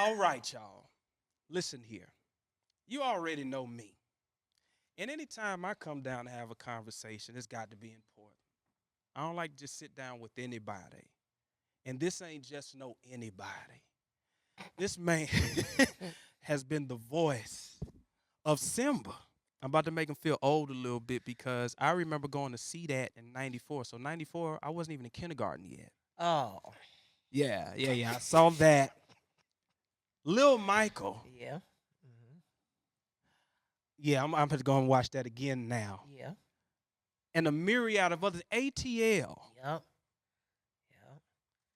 All right, y'all. Listen here. You already know me. And anytime I come down to have a conversation, it's got to be important. I don't like to just sit down with anybody. And this ain't just no anybody. This man has been the voice of Simba. I'm about to make him feel old a little bit because I remember going to see that in 94. So 94, I wasn't even in kindergarten yet. Oh, Yeah. I saw that. Lil Michael. yeah. Hmm. Yeah, I'm going to go and watch that again now. Yeah. And a myriad of others. ATL. Yep. Yep.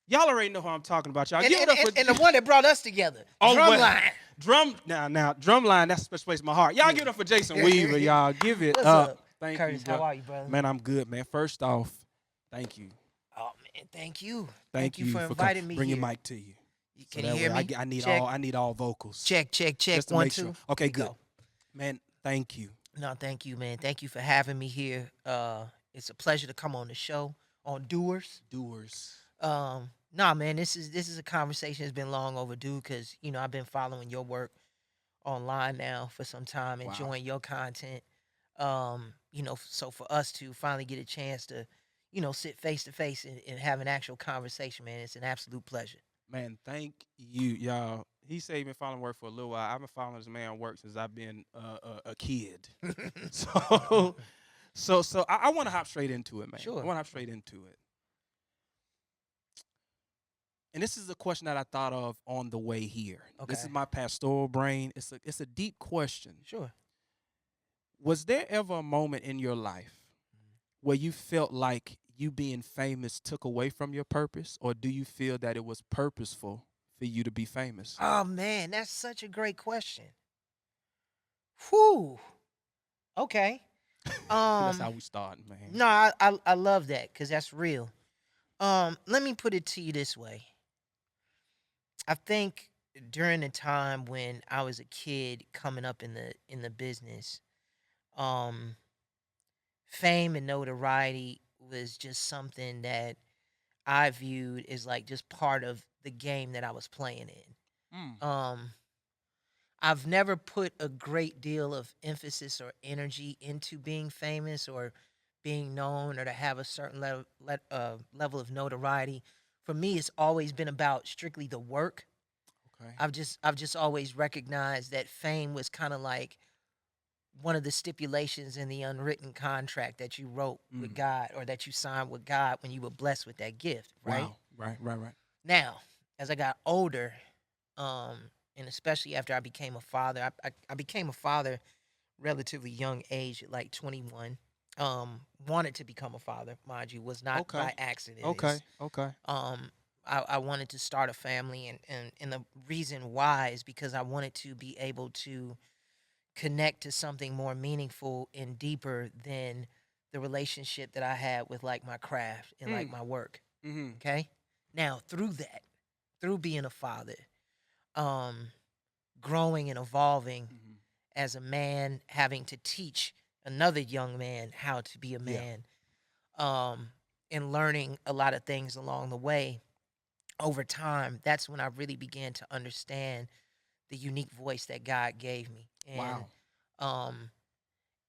Y'all already know who I'm talking about. Y'all And, give it and, up and, for and the one that brought us together, oh well, Drumline. Drumline. That's a special place in my heart. Y'all Yeah. give it up for Jason Weaver. Y'all give it What's up. up, Thank Curtis? you, How bro. are you, brother? Man, I'm good, man. First off, thank you. Oh man, thank you. Thank you you for for inviting me bring here. your mic to you. Can So you that hear way me? I need Check. I need all vocals. Check. Just to One, make two. sure. Okay, We good. go. Man, thank you. No, thank you, man. Thank you for having me here. It's a pleasure to come on the show on Doers. Doers. Nah, man, this is a conversation that's been long overdue because I've been following your work online now for some time, Wow. enjoying your content. So for us to finally get a chance to, sit face to face and have an actual conversation, man, it's an absolute pleasure. Man, thank you, y'all. He said he been following work for a little while. I've been following this man work since I've been a kid. So, I want to hop straight into it, man. I Sure. want to hop straight into it. And this is a question that I thought of on the way here. This is Okay. my pastoral brain. It's a deep question. Sure. Was there ever a moment in your life where you felt like you being famous took away from your purpose, or do you feel that it was purposeful for you to be famous? Oh man, that's such a great question. Whew. Okay. That's Um. how we start, man. No, I love that because that's real. Let me put it to you this way. I think during the time when I was a kid coming up in the business, um, fame and notoriety was just something that I viewed as like just part of the game that I was playing Mm. in. I've never put a great deal of emphasis or energy into being famous or being known or to have a certain level of notoriety. For me, it's always been about strictly the work. Okay. I've just always recognized that fame was kind of like one of the stipulations in the unwritten contract that you wrote with Mm. God or that you signed with God when you were blessed with that gift, right? Wow. Right. Now, as I got older, um, and especially after I became a father, I became a father relatively young age at like 21. Wanted to become a father, mind you, was not Okay. by accident. Okay. Okay. Um, I wanted to start a family, and the reason why is because I wanted to be able to connect to something more meaningful and deeper than the relationship that I had with like my craft and like Mm. my work. Mm-hmm. Okay. Now through that, through being a father, um, growing and evolving Mm-hmm. as a man, having to teach another young man how to be a Yeah. man, um, and learning a lot of things along the way over time, that's when I really began to understand the unique voice that God gave me. Wow. Um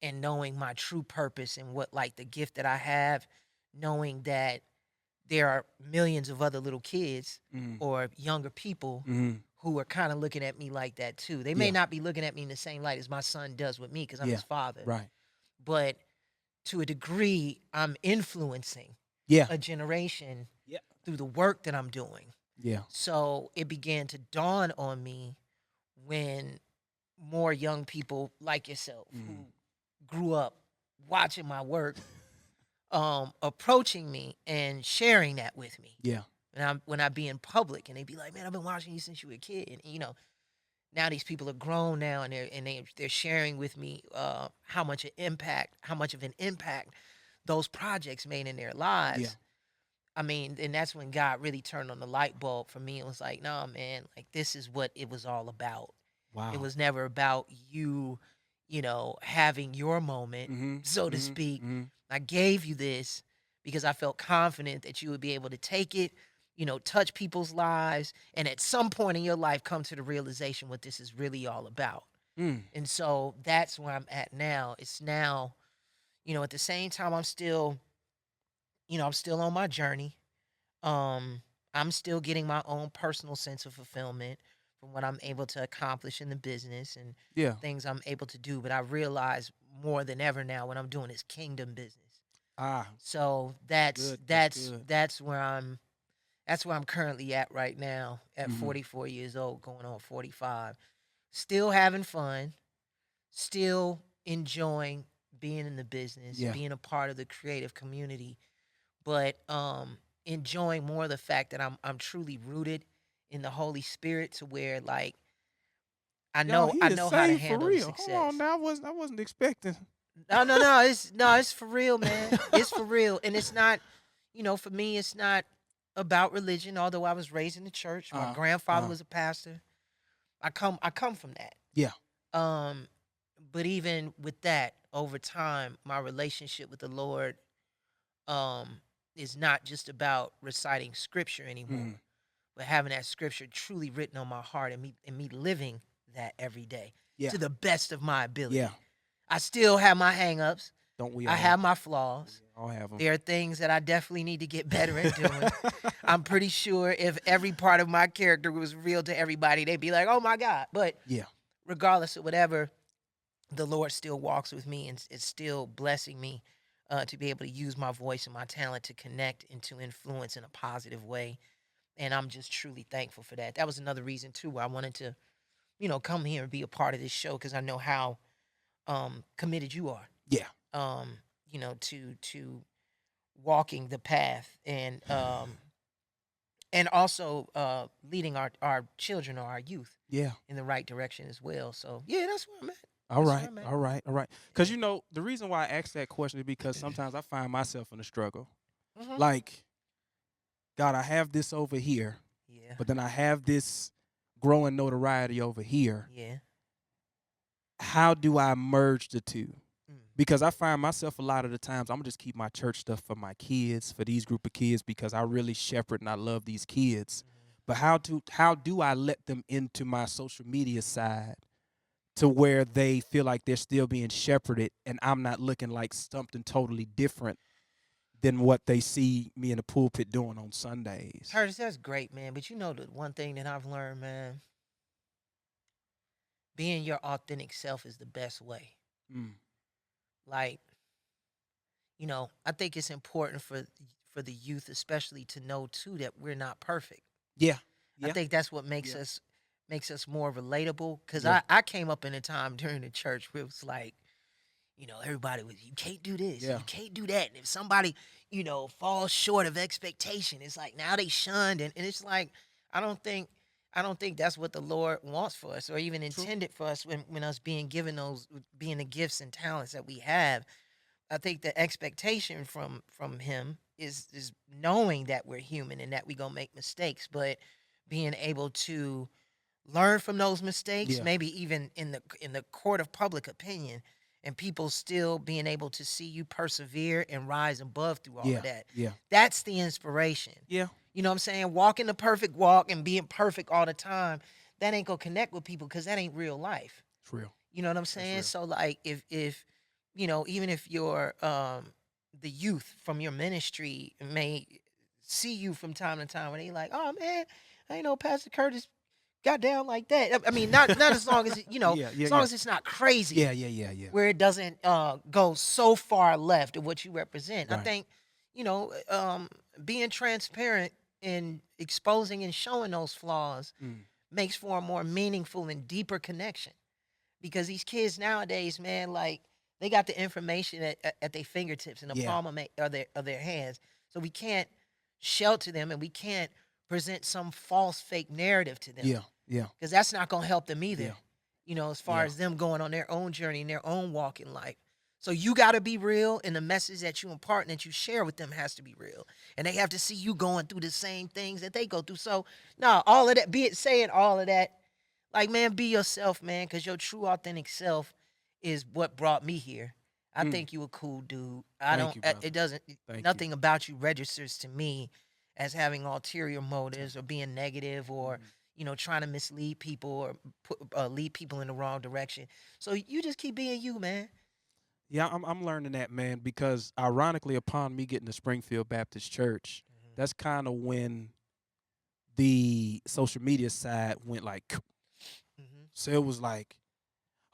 and knowing my true purpose and what like the gift that I have, knowing that there are millions of other little kids Mm-hmm. or younger people Mm-hmm. who are kind of looking at me like that too. They may Yeah. not be looking at me in the same light as my son does with me because I'm Yeah. his father, Right. but to a degree, I'm influencing Yeah. a generation Yeah. through the work that I'm doing. Yeah. So it began to dawn on me when more young people like yourself Mm. who grew up watching my work approaching me and sharing that with me. Yeah. When I be in public and they be like, "Man, I've been watching you since you were a kid." And now these people are grown now and they're sharing with me how much of an impact those projects made in their Yeah. lives. I mean, and that's when God really turned on the light bulb for me. It was like, "No, man, like this is what it was all about." It Wow. was never about you, having your moment, Mm-hmm. so to Mm-hmm. speak. Mm-hmm. I gave you this because I felt confident that you would be able to take it touch people's lives, and at some point in your life come to the realization what this is really all about. Mm. And so that's where I'm at now. It's now, at the same time I'm still on my journey. I'm still getting my own personal sense of fulfillment from what I'm able to accomplish in the business and Yeah. things I'm able to do. But I realize more than ever now what I'm doing is kingdom business. Ah, So that's that's good. That's that's good. that's where I'm currently at right now at Hmm. 44 years old, going on 45. Still having fun, still enjoying being in the business, Yeah. being a part of the creative community, but enjoying more the fact that I'm truly rooted in the Holy Spirit to where like I Y'all, know he I is know how to saved for handle the real. Hold on success. now. I wasn't expecting. No, no, no. It's for real, man. It's for real. And it's not, for me, it's not about religion, although I was raised in the church. My uh, grandfather uh, was a pastor. I come from that. yeah. Um, but even with that, over time, my relationship with the Lord um is not just about reciting scripture Mm. anymore, but having that scripture truly written on my heart and me living that every day Yeah. to the best of my Yeah. ability. I still have my hangups. Don't we I all? have my We flaws. all have them. There are things that I definitely need to get better at doing. I'm pretty sure if every part of my character was real to everybody, they'd be like, "Oh my God!" But Yeah. regardless of whatever, the Lord still walks with me and is still blessing me to be able to use my voice and my talent to connect and to influence in a positive way. And I'm just truly thankful for that. That was another reason too why I wanted to, come here and be a part of this show because I know how committed you are, Yeah. um, to walking the path and also leading our children or our youth Yeah. in the right direction as well. So yeah, that's where I'm at. All That's where right. I'm at. All right. All right. Because the reason why I asked that question is because sometimes I find myself in a struggle. Hmm. Like, God, I have this over here, Yeah. but then I have this growing notoriety over here. Yeah. How do I merge the two? Mm. Because I find myself a lot of the times I'm gonna just keep my church stuff for my kids, for these group of kids, because I really shepherd and I love these kids. But how do I let them into my social media side to where they feel like they're still being shepherded and I'm not looking like something totally different than what they see me in the pulpit doing on Sundays? Curtis, that's great, man. But the one thing that I've learned, man, being your authentic self is the best way. Mm. Like, I think it's important for the youth, especially, to know too that we're not perfect. Yeah. I Yeah. think that's what Yeah. makes us more relatable. Cause Yeah. I came up in a time during the church where it was like, everybody was, you can't do this, Yeah. you can't do that. And if somebody, falls short of expectation, it's like now they shunned. And it's like, I don't think I don't think that's what the Lord wants for us or even True. intended for us when us being given those being the gifts and talents that we have. I think the expectation from him is knowing that we're human and that we gonna make mistakes, but being able to learn from those mistakes, Yeah. maybe even in the court of public opinion, and people still being able to see you persevere and rise above through all of Yeah. that. Yeah. That's the inspiration. Yeah. You know what I'm saying? Walking the perfect walk and being perfect all the time, that ain't gonna connect with people because that ain't real life. It's real. You know what I'm That's saying? real. So like if even if you're the youth from your ministry may see you from time to time and they like, oh man, I ain't know Pastor Curtis got down like that. I mean, not as long as Yeah. Yeah. as long Yeah. as it's not crazy Yeah. Yeah. Yeah. Yeah. where it doesn't go so far left of what you represent. I Right. think, you know, um, being transparent and exposing and showing those flaws Mm. makes for a more meaningful and deeper connection. Because these kids nowadays, man, like they got the information at their fingertips in the Yeah. palm of their hands. So we can't shelter them and we can't present some false fake narrative to them Yeah. Yeah. because that's not going to help them Yeah. either. As far Yeah. as them going on their own journey and their own walk in life. So you got to be real, and the message that you impart and that you share with them has to be real, and they have to see you going through the same things that they go through. So no, all of that, be it saying all of that, like man, be yourself, man, because your true authentic self is what brought me here. I Mm. think you a cool dude. I Thank don't. you, brother. It doesn't. Thank you. Nothing about you registers to me as having ulterior motives or being negative or Mhm. trying to mislead people or lead people in the wrong direction. So you just keep being you, man. Yeah, I'm learning that, man, because ironically, upon me getting to Springfield Baptist Church, that's kind of when the social media side went like, Hmm. so it was like,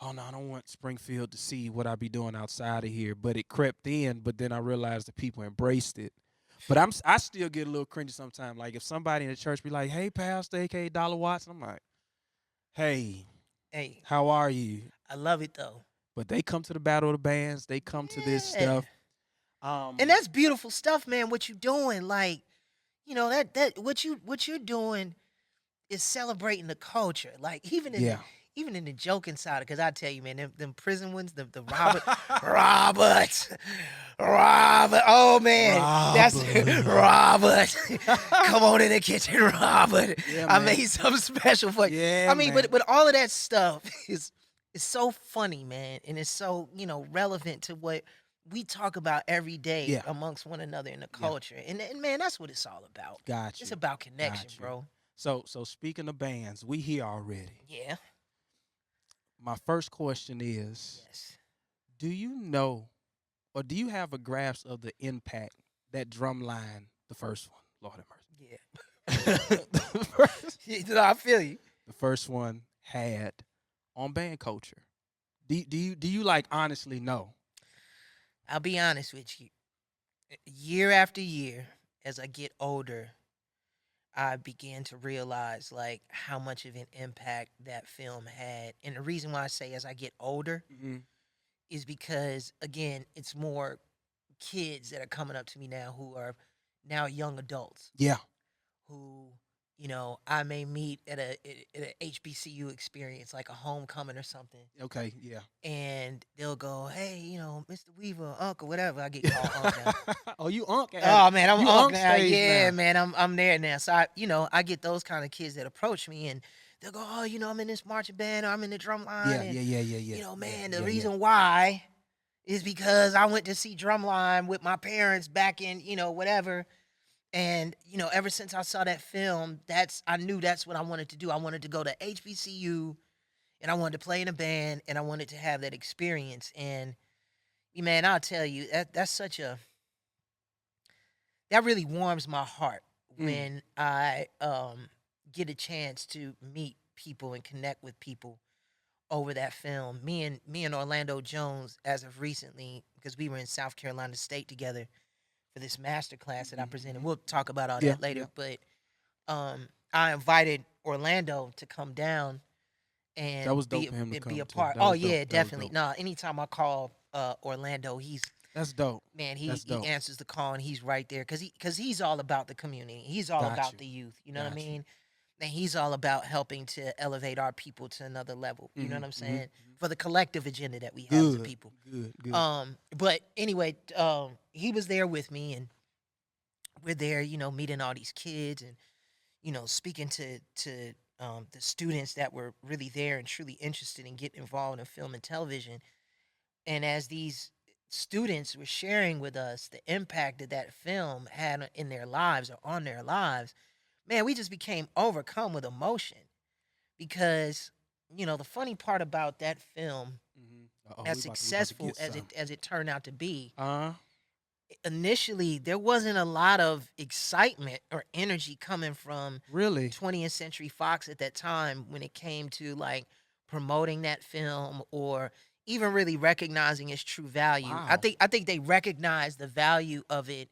oh no, I don't want Springfield to see what I be doing outside of here. But it crept in. But then I realized that people embraced it. But I still get a little cringy sometimes. Like if somebody in the church be like, "Hey, Pastor, aka Dollar Watts," I'm like, "Hey, Hey, how are you?" I love it though. But they come to the Battle of the Bands. They come to this Yeah. stuff. And Um, that's beautiful stuff, man. What you doing, like, that what you're doing is celebrating the culture. Like yeah. even in the joking side, because I tell you, man, them prison ones, the Robert, Robert. Oh man, that's Robert. Robert. Come on in the kitchen, Robert. Yeah, I man. made something special for you. Yeah, I mean, man. but all of that stuff is so funny, man, and it's so relevant to what we talk about every day Yeah, amongst one another in the yeah. culture. And man, that's what it's all about. Got It's you. about connection, Got you. bro. So speaking of bands, we here already. Yeah. My first question is, Yes. do you know or do you have a grasp of the impact that Drumline, the first one, Lord have Yeah. mercy, the first, No, I feel you. the first one had on band culture? Do you like honestly know? I'll be honest with you. Year after year, as I get older, I began to realize like how much of an impact that film had. And the reason why I say as I get older Hmm. is because again, it's more kids that are coming up to me now who are now young adults Yeah. who I may meet at a HBCU experience like a homecoming or something, Okay. Yeah. and they'll go, "Hey, Mr. Weaver, Uncle, whatever." I get called Unc now. Oh, you unk at Oh man, I'm you Unc unk now. stage Yeah, now. man, I'm there now. So I get those kind of kids that approach me and they'll go, "Oh, I'm in this marching band, or I'm in the drum line, Yeah. and Yeah. Yeah. Yeah. Yeah. Yeah. man, the Yeah. Yeah. reason why is because I went to see Drumline with my parents back in whatever." And ever since I saw that film, I knew that's what I wanted to do. I wanted to go to HBCU, and I wanted to play in a band, and I wanted to have that experience. And man, I'll tell you that's such a that really warms my heart Mm. when I get a chance to meet people and connect with people over that film. Me and Orlando Jones, as of recently, because we were in South Carolina State together for this master class that I Mhm, presented. mhm. We'll talk about all Yeah. that later, Yeah. but I invited Orlando to come down That and was dope for him to be come a too. part. That Oh was dope. yeah, That was definitely. dope. No, anytime I call Orlando, he's That's dope. man, he That's he dope. answers the call and he's right there because he's all about the community. He's all Got about you. the youth. You know what I Got you. mean? And he's all about helping to elevate our people to another level. You know what Mhm. I'm Mhm. saying? Mhm. For the collective agenda that we have as a Good. people. Good. Good. But anyway, he was there with me, and we're there, meeting all these kids and speaking to the students that were really there and truly interested in getting involved in film and television. And as these students were sharing with us the impact that that film had in their lives or on their lives, man, we just became overcome with emotion because the funny part about that film, Mhm. Oh, as we about to successful get as some. it turned out to be, Uh. initially there wasn't a lot of excitement or energy coming from Really? 20th Century Fox at that time when it came to like promoting that film or even really recognizing its true value. I Wow. think I think they recognized the value of it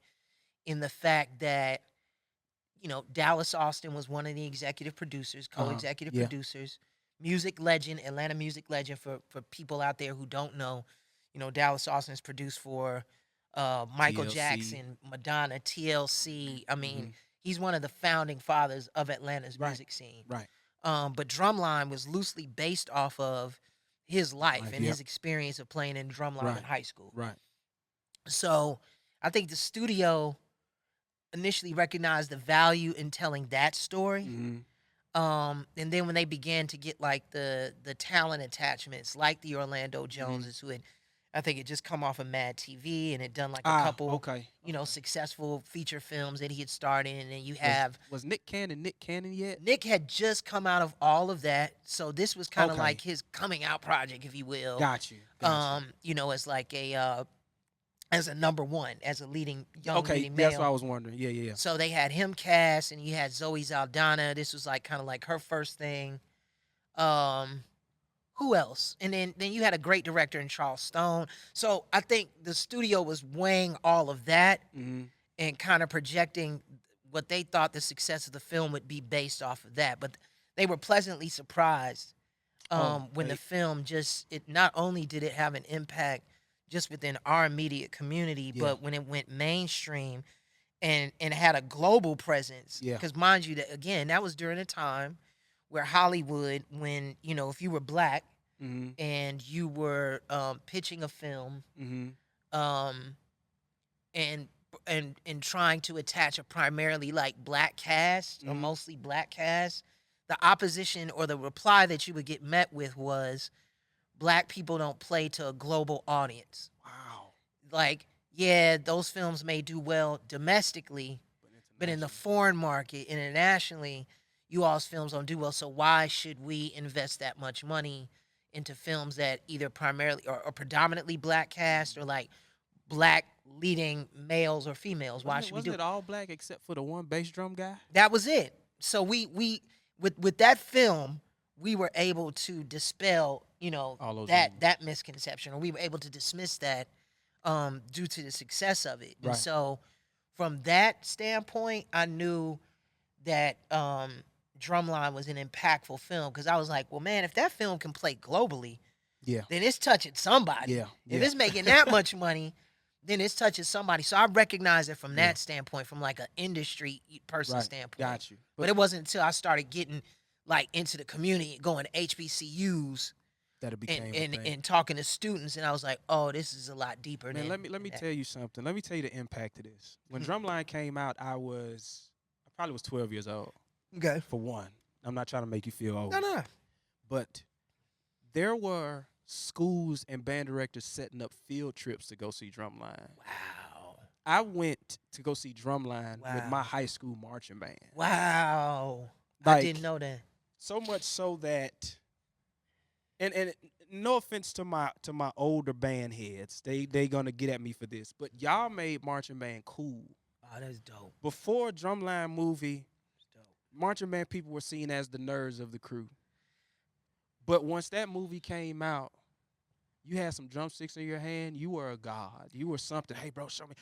in the fact that Dallas Austin was one of the executive producers, co-executive Yeah. producers, music legend, Atlanta music legend for people out there who don't know. Dallas Austin is produced for Michael TLC. Jackson, Madonna, TLC. I mean, Mhm. he's one of the founding fathers of Atlanta's Right. music scene. Right. But Drumline was loosely based off of his His life life. and Yep. his experience of playing in drumline in Right. high school. Right. So I think the studio initially recognized the value in telling that story. Mhm. And then when they began to get like the talent attachments, like the Orlando Mhm. Joneses who had I think it just come off of Mad TV, and it done like a Ah, couple, okay, okay. successful feature films that he had starred in. And then you Was have was Nick Cannon yet? Nick had just come out of all of that, so this was kind of like Okay, his coming out project, if you will. got you, got you. As like as a number one, as a young Okay, leading that's what I male. was wondering. Yeah, yeah, yeah. So they had him cast, and you had Zoe Saldana. This was like kind of like her first thing. Um, who else? And then you had a great director in Charles Stone. So I think the studio was weighing all of that Hmm. and kind of projecting what they thought the success of the film would be based off of that. But they were pleasantly surprised Oh, when the film just it not only did it have an impact just within our immediate community, yeah, but when it went mainstream and had a global presence. yeah. Because mind you, that again, that was during a time where Hollywood, when if you were black Hmm. and you were pitching a film, Hmm. um, and and trying to attach a primarily like black cast or Hmm. mostly black cast, the opposition or the reply that you would get met with was black people don't play to a global audience. Wow. Like, yeah, those films may do well domestically, But but in the internationally. foreign market, internationally, you all's films don't do well. So why should we invest that much money into films that either primarily or predominantly black cast or like black leading males or females? Why should we Wasn't do it all black except for the one bass drum guy? that? Was it. So we with that film, we were able to dispel, All those that rumors. that misconception, or we were able to dismiss that due to the success of it. And Right. so from that standpoint, I knew that Drumline was an impactful film because I was like, well, man, if that film can play globally, Yeah. then it's touching somebody. Yeah. If Yeah. it's making that much money, then it's touching somebody. So I recognize it from Yeah. that standpoint, from like an industry person Right. standpoint. Got you. But it wasn't until I started getting like into the community, going to HBCUs that it and became a and, thing. and talking to students, and I was like, oh, this is a lot deeper Man, than let me that. tell you something. Let me tell you the impact of this. When Mhm. Drumline came out, I probably was 12 years old. Okay. For one, I'm not trying to make you feel old, No. but there were schools and band directors setting up field trips to go see Drumline. Wow. I went to go see Drumline with my Wow. high school marching band. Wow. I Like, didn't know that. so much so that, and no offense to my older band heads, they gonna get at me for this, but y'all made marching band cool. Oh, that's dope. Before Drumline movie, That's dope. marching band people were seen as the nerds of the crew. But once that movie came out, you had some drumsticks in your hand, you were a god. You were something. Hey, bro, show me.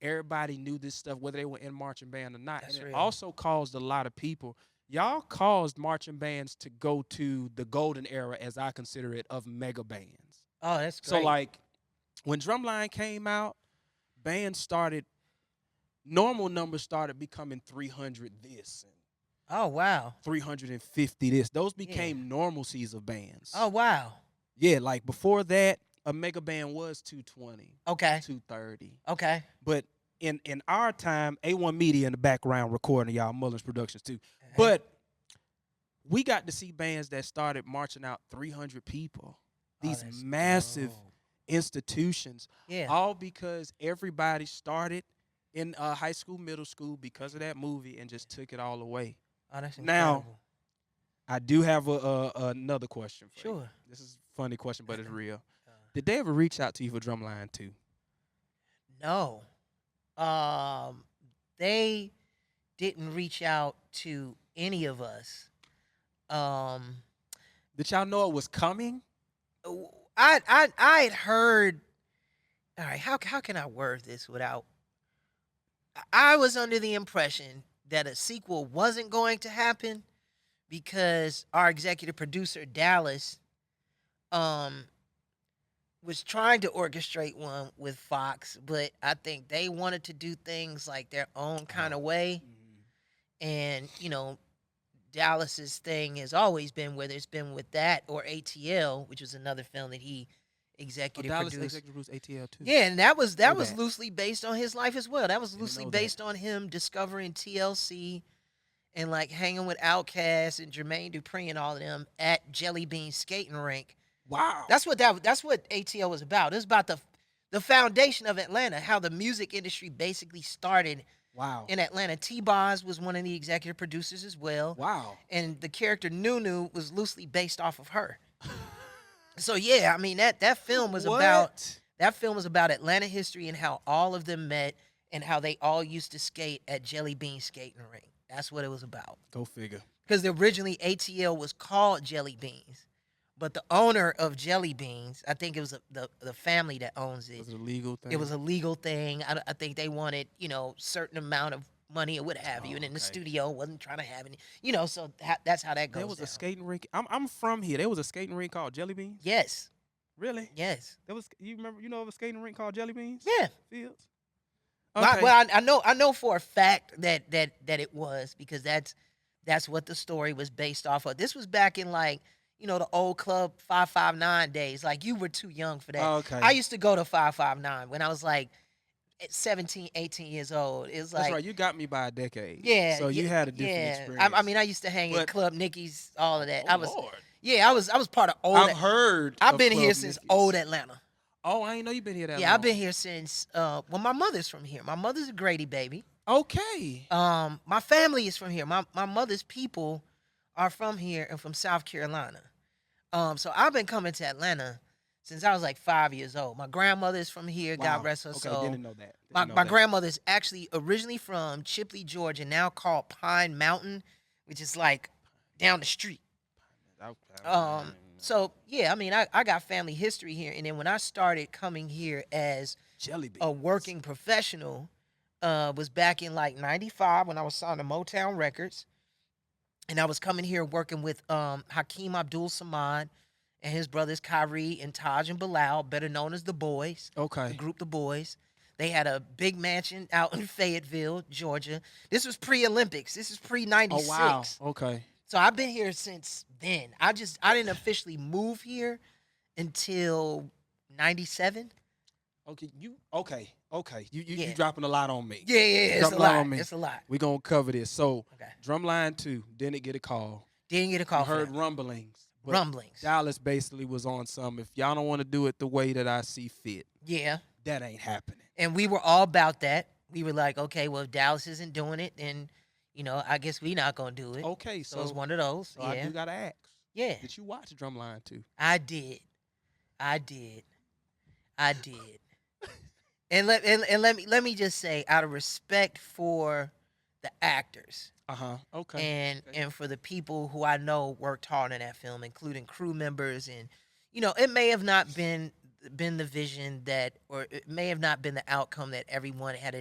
Everybody knew this stuff, whether they were in marching band or not. That's And it real. also caused a lot of people. Y'all caused marching bands to go to the golden era, as I consider it, of mega bands. Oh, that's So, great. like, when Drumline came out, bands started, normal numbers started becoming 300 this and Oh, wow. 350 this. Those Yeah. became normalcies of bands. Oh, wow. Yeah, like before that, a mega band was 220, Okay. 230. Okay. But in our time, A1 Media in the background recording y'all Mullins Productions too. Uh-huh. But we got to see bands that started marching out 300 people. Oh, These that's massive dope. institutions, Yeah. all because everybody started in high school, middle school because of that movie and just took it all away. Oh, that's Now, incredible. I do have another question for you. Sure. This is a funny question, but it's real. Uh, Did they ever reach out to you for Drumline too? No. They didn't reach out to any of us. Um, Did y'all know it was coming? I had heard. All right, how can I word this without? I was under the impression that a sequel wasn't going to happen because our executive producer Dallas, was trying to orchestrate one with Fox, but I think they wanted to do things like their own kind of way. And, Dallas's thing has always been, whether it's been with that or ATL, which was another film that he executive Dallas produced. executive produced ATL too. Yeah, and that was Know was that. loosely based on his life as well. That was Didn't loosely know that. based on him discovering TLC and like hanging with Outkast and Jermaine Dupri and all of them at Jelly Bean Skating Rink Wow. That's what ATL was about. It was about the foundation of Atlanta, how the music industry basically started Wow. in Atlanta. T-Boz was one of the executive producers as well. Wow. And the character Nunu was loosely based off of her. So yeah, I mean that film was about What? Atlanta history and how all of them met and how they all used to skate at Jelly Bean Skating Rink. That's what it was about. Go figure. Because originally ATL was called Jelly Beans, but the owner of Jelly Beans, I think it was the family that owns it. Was it a legal thing? It was a legal thing. I think they wanted, certain amount of money or what have you, and then the okay. studio wasn't trying to have any, so that's how that goes. There was down. a skating rink. I'm from here. There was a skating rink called Jelly Beans. Yes, Really? yes, There was. You remember? You know of a skating rink called Jelly Beans? yeah. Fields. Well, Okay. well, I know for a fact that it was because that's what the story was based off of. This was back in like the old Club 559 days. Like you were too young for that. Okay. I used to go to 559 when I was like 17, 18 years old. It was That's like right. You got me by a decade. yeah. So you had a different yeah. experience. I mean, I used to hang at But- Club Nicky's, all of that. Oh, I was Lord. yeah. I was part of old. I've heard. I've of been here Club since Nicky's. old Atlanta. Oh, I ain't know you been here that long. Yeah, I've been here since well, my mother's from here. My mother's a Grady baby. Okay. My family is from here. My mother's people are from here and from South Carolina. So I've been coming to Atlanta since I was like 5 years old. My grandmother's from here. Wow. God rest her Okay, soul. didn't know that. My grandmother's actually originally from Chipley, Georgia, now called Pine Mountain, which is like down the street. So yeah, I mean, I got family history here, and then when I started coming here as Jelly Beans. a working professional, was back in like '95 when I was signed to Motown Records, and I was coming here working with Hakeem Abdul Samad and his brothers Kyrie and Taj and Bilal, better known as the Boys. The Okay. group The Boys. They had a big mansion out in Fayetteville, Georgia. This was pre-Olympics. This is pre-96. Oh wow. Okay. So I've been here since then. I didn't officially move here until '97. Okay. Okay. You Yeah. dropping a lot on me. Yeah, it's Drop a a lot lot. on me. It's a lot. We gonna cover this. So Okay. Drumline 2 didn't get a call. Didn't get a call You for heard that. rumblings. But Rumblings. Dallas basically was on some. If y'all don't want to do it the way that I see fit, Yeah. that ain't happening. And we were all about that. We were like, okay, well, if Dallas isn't doing it, then, I guess we not going to do it. Okay. So So, it was one of those. so I Yeah. do gotta ask. Yeah. Did you watch Drumline 2? I did. And let me just say, out of respect for the actors Okay. and for the people who I know worked hard on that film, including crew members, and it may have not been the vision that, or it may have not been the outcome that everyone had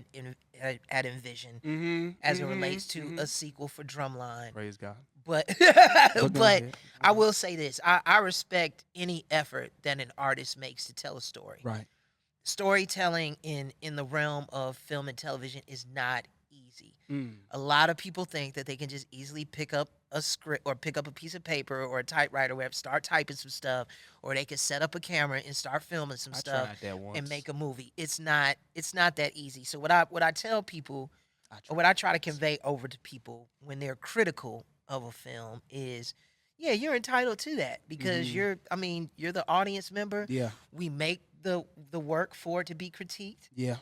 envisioned as it relates to a sequel for Drumline. Praise God. But Go but ahead. I will say this: I respect any effort that an artist makes to tell a story. Right. Storytelling in the realm of film and television is not easy. Mm. A lot of people think that they can just easily pick up a script or pick up a piece of paper or a typewriter, or whatever, start typing some stuff, or they can set up a camera and start filming some I stuff tried that once. and make a movie. It's not that easy. So what I tell people, or what I try to convey over to people when they're critical of a film is, yeah, you're entitled to that because you're the audience member. Yeah. We make the work for it to be critiqued. Yeah.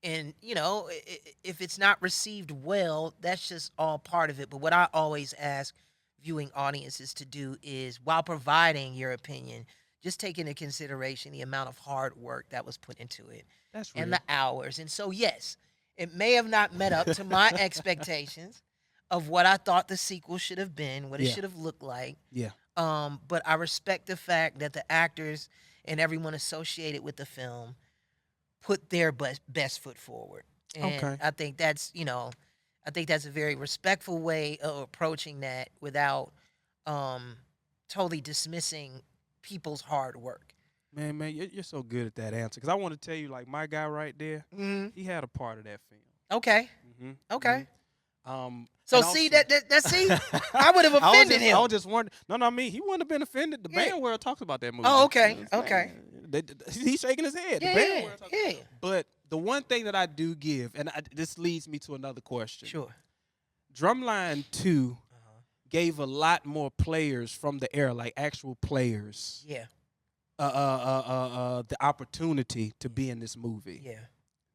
And if it's not received well, that's just all part of it. But what I always ask viewing audiences to do is, while providing your opinion, just take into consideration the amount of hard work that was put into it That's real. and the hours. And so, yes, it may have not met up to my expectations of what I thought the sequel should have been, what it Yeah. should have looked like. Yeah. But I respect the fact that the actors and everyone associated with the film put their best foot forward. And Okay. I think that's a very respectful way of approaching that without totally dismissing people's hard work. Man, you're so good at that answer. Because I want to tell you, like, my guy right there, he had a part of that film. Okay. Mm-hmm. Okay. Mm-hmm. So and see also- that see, I would have offended him. I was just wondering. No, I mean, he wouldn't have been offended. The Yeah. band world talks about that movie. Oh, okay, You know what I'm okay. saying? He's shaking his head. The band Yeah, world talks- yeah. But the one thing that I do give, and this leads me to another question. Sure. Drumline 2 gave a lot more players from the era, like actual players, Yeah. the opportunity to be in this movie. Yeah.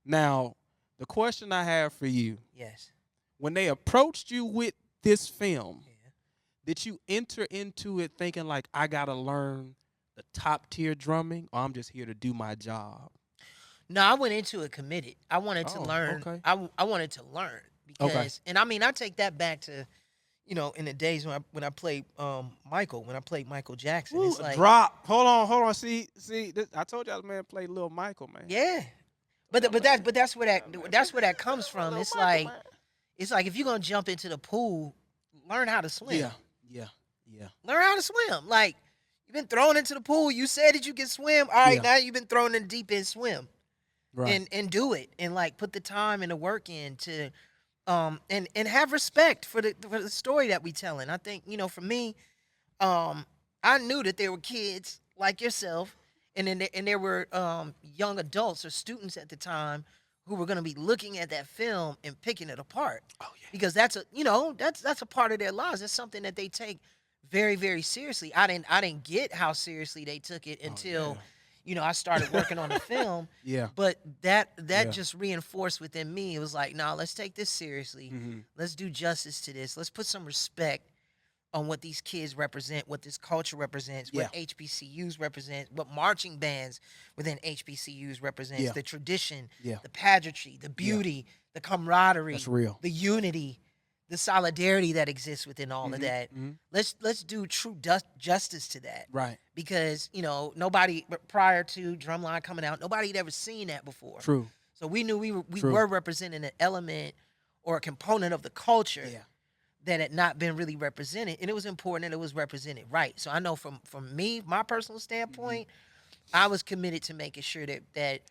Now, the question I have for you: Yes. when they approached you with this film, Yeah. did you enter into it thinking like, I gotta learn the top tier drumming, or I'm just here to do my job? No, I went into it committed. I wanted to Oh, learn. okay. I wanted to learn Okay. because, and I mean, I take that back to, in the days when I played Michael, when I played Michael Jackson. Ooh, It's like, drop. Hold on. See. This, I told y'all, man, played Lil Michael, man. yeah, but Yeah, man. that's where Yeah, man. that's where that comes from. Lil It's Michael, like man. if you're gonna jump into the pool, learn how to swim. Yeah. Learn how to swim. Like, you've been thrown into the pool. You said that you can swim. All right, Yeah. now you've been thrown in the deep end. Swim. Right. And do it, and like put the time and the work in to and have respect for the story that we telling. I think, for me, I knew that there were kids like yourself, and then there were young adults or students at the time who were going to be looking at that film and picking it apart. Oh yeah. Because that's a part of their lives. That's something that they take very, very seriously. I didn't get how seriously they took it until I started working on the film. Yeah. But that Yeah. just reinforced within me. It was like, no, let's take this seriously. Mm-hmm. Let's do justice to this. Let's put some respect on what these kids represent, what this culture represents, what HBCUs represent, what marching bands within HBCUs represents, Yeah. the tradition, Yeah. the pageantry, the beauty, the camaraderie, That's real. the unity, the solidarity that exists within all of that. Mm-hmm. Let's do true justice to that. Right. Because, nobody prior to Drumline coming out, nobody had ever seen that before. True. So we knew we True. were representing an element or a component of the culture Yeah. that had not been really represented, and it was important that it was represented right. So I know from me, my personal standpoint, I was committed to making sure that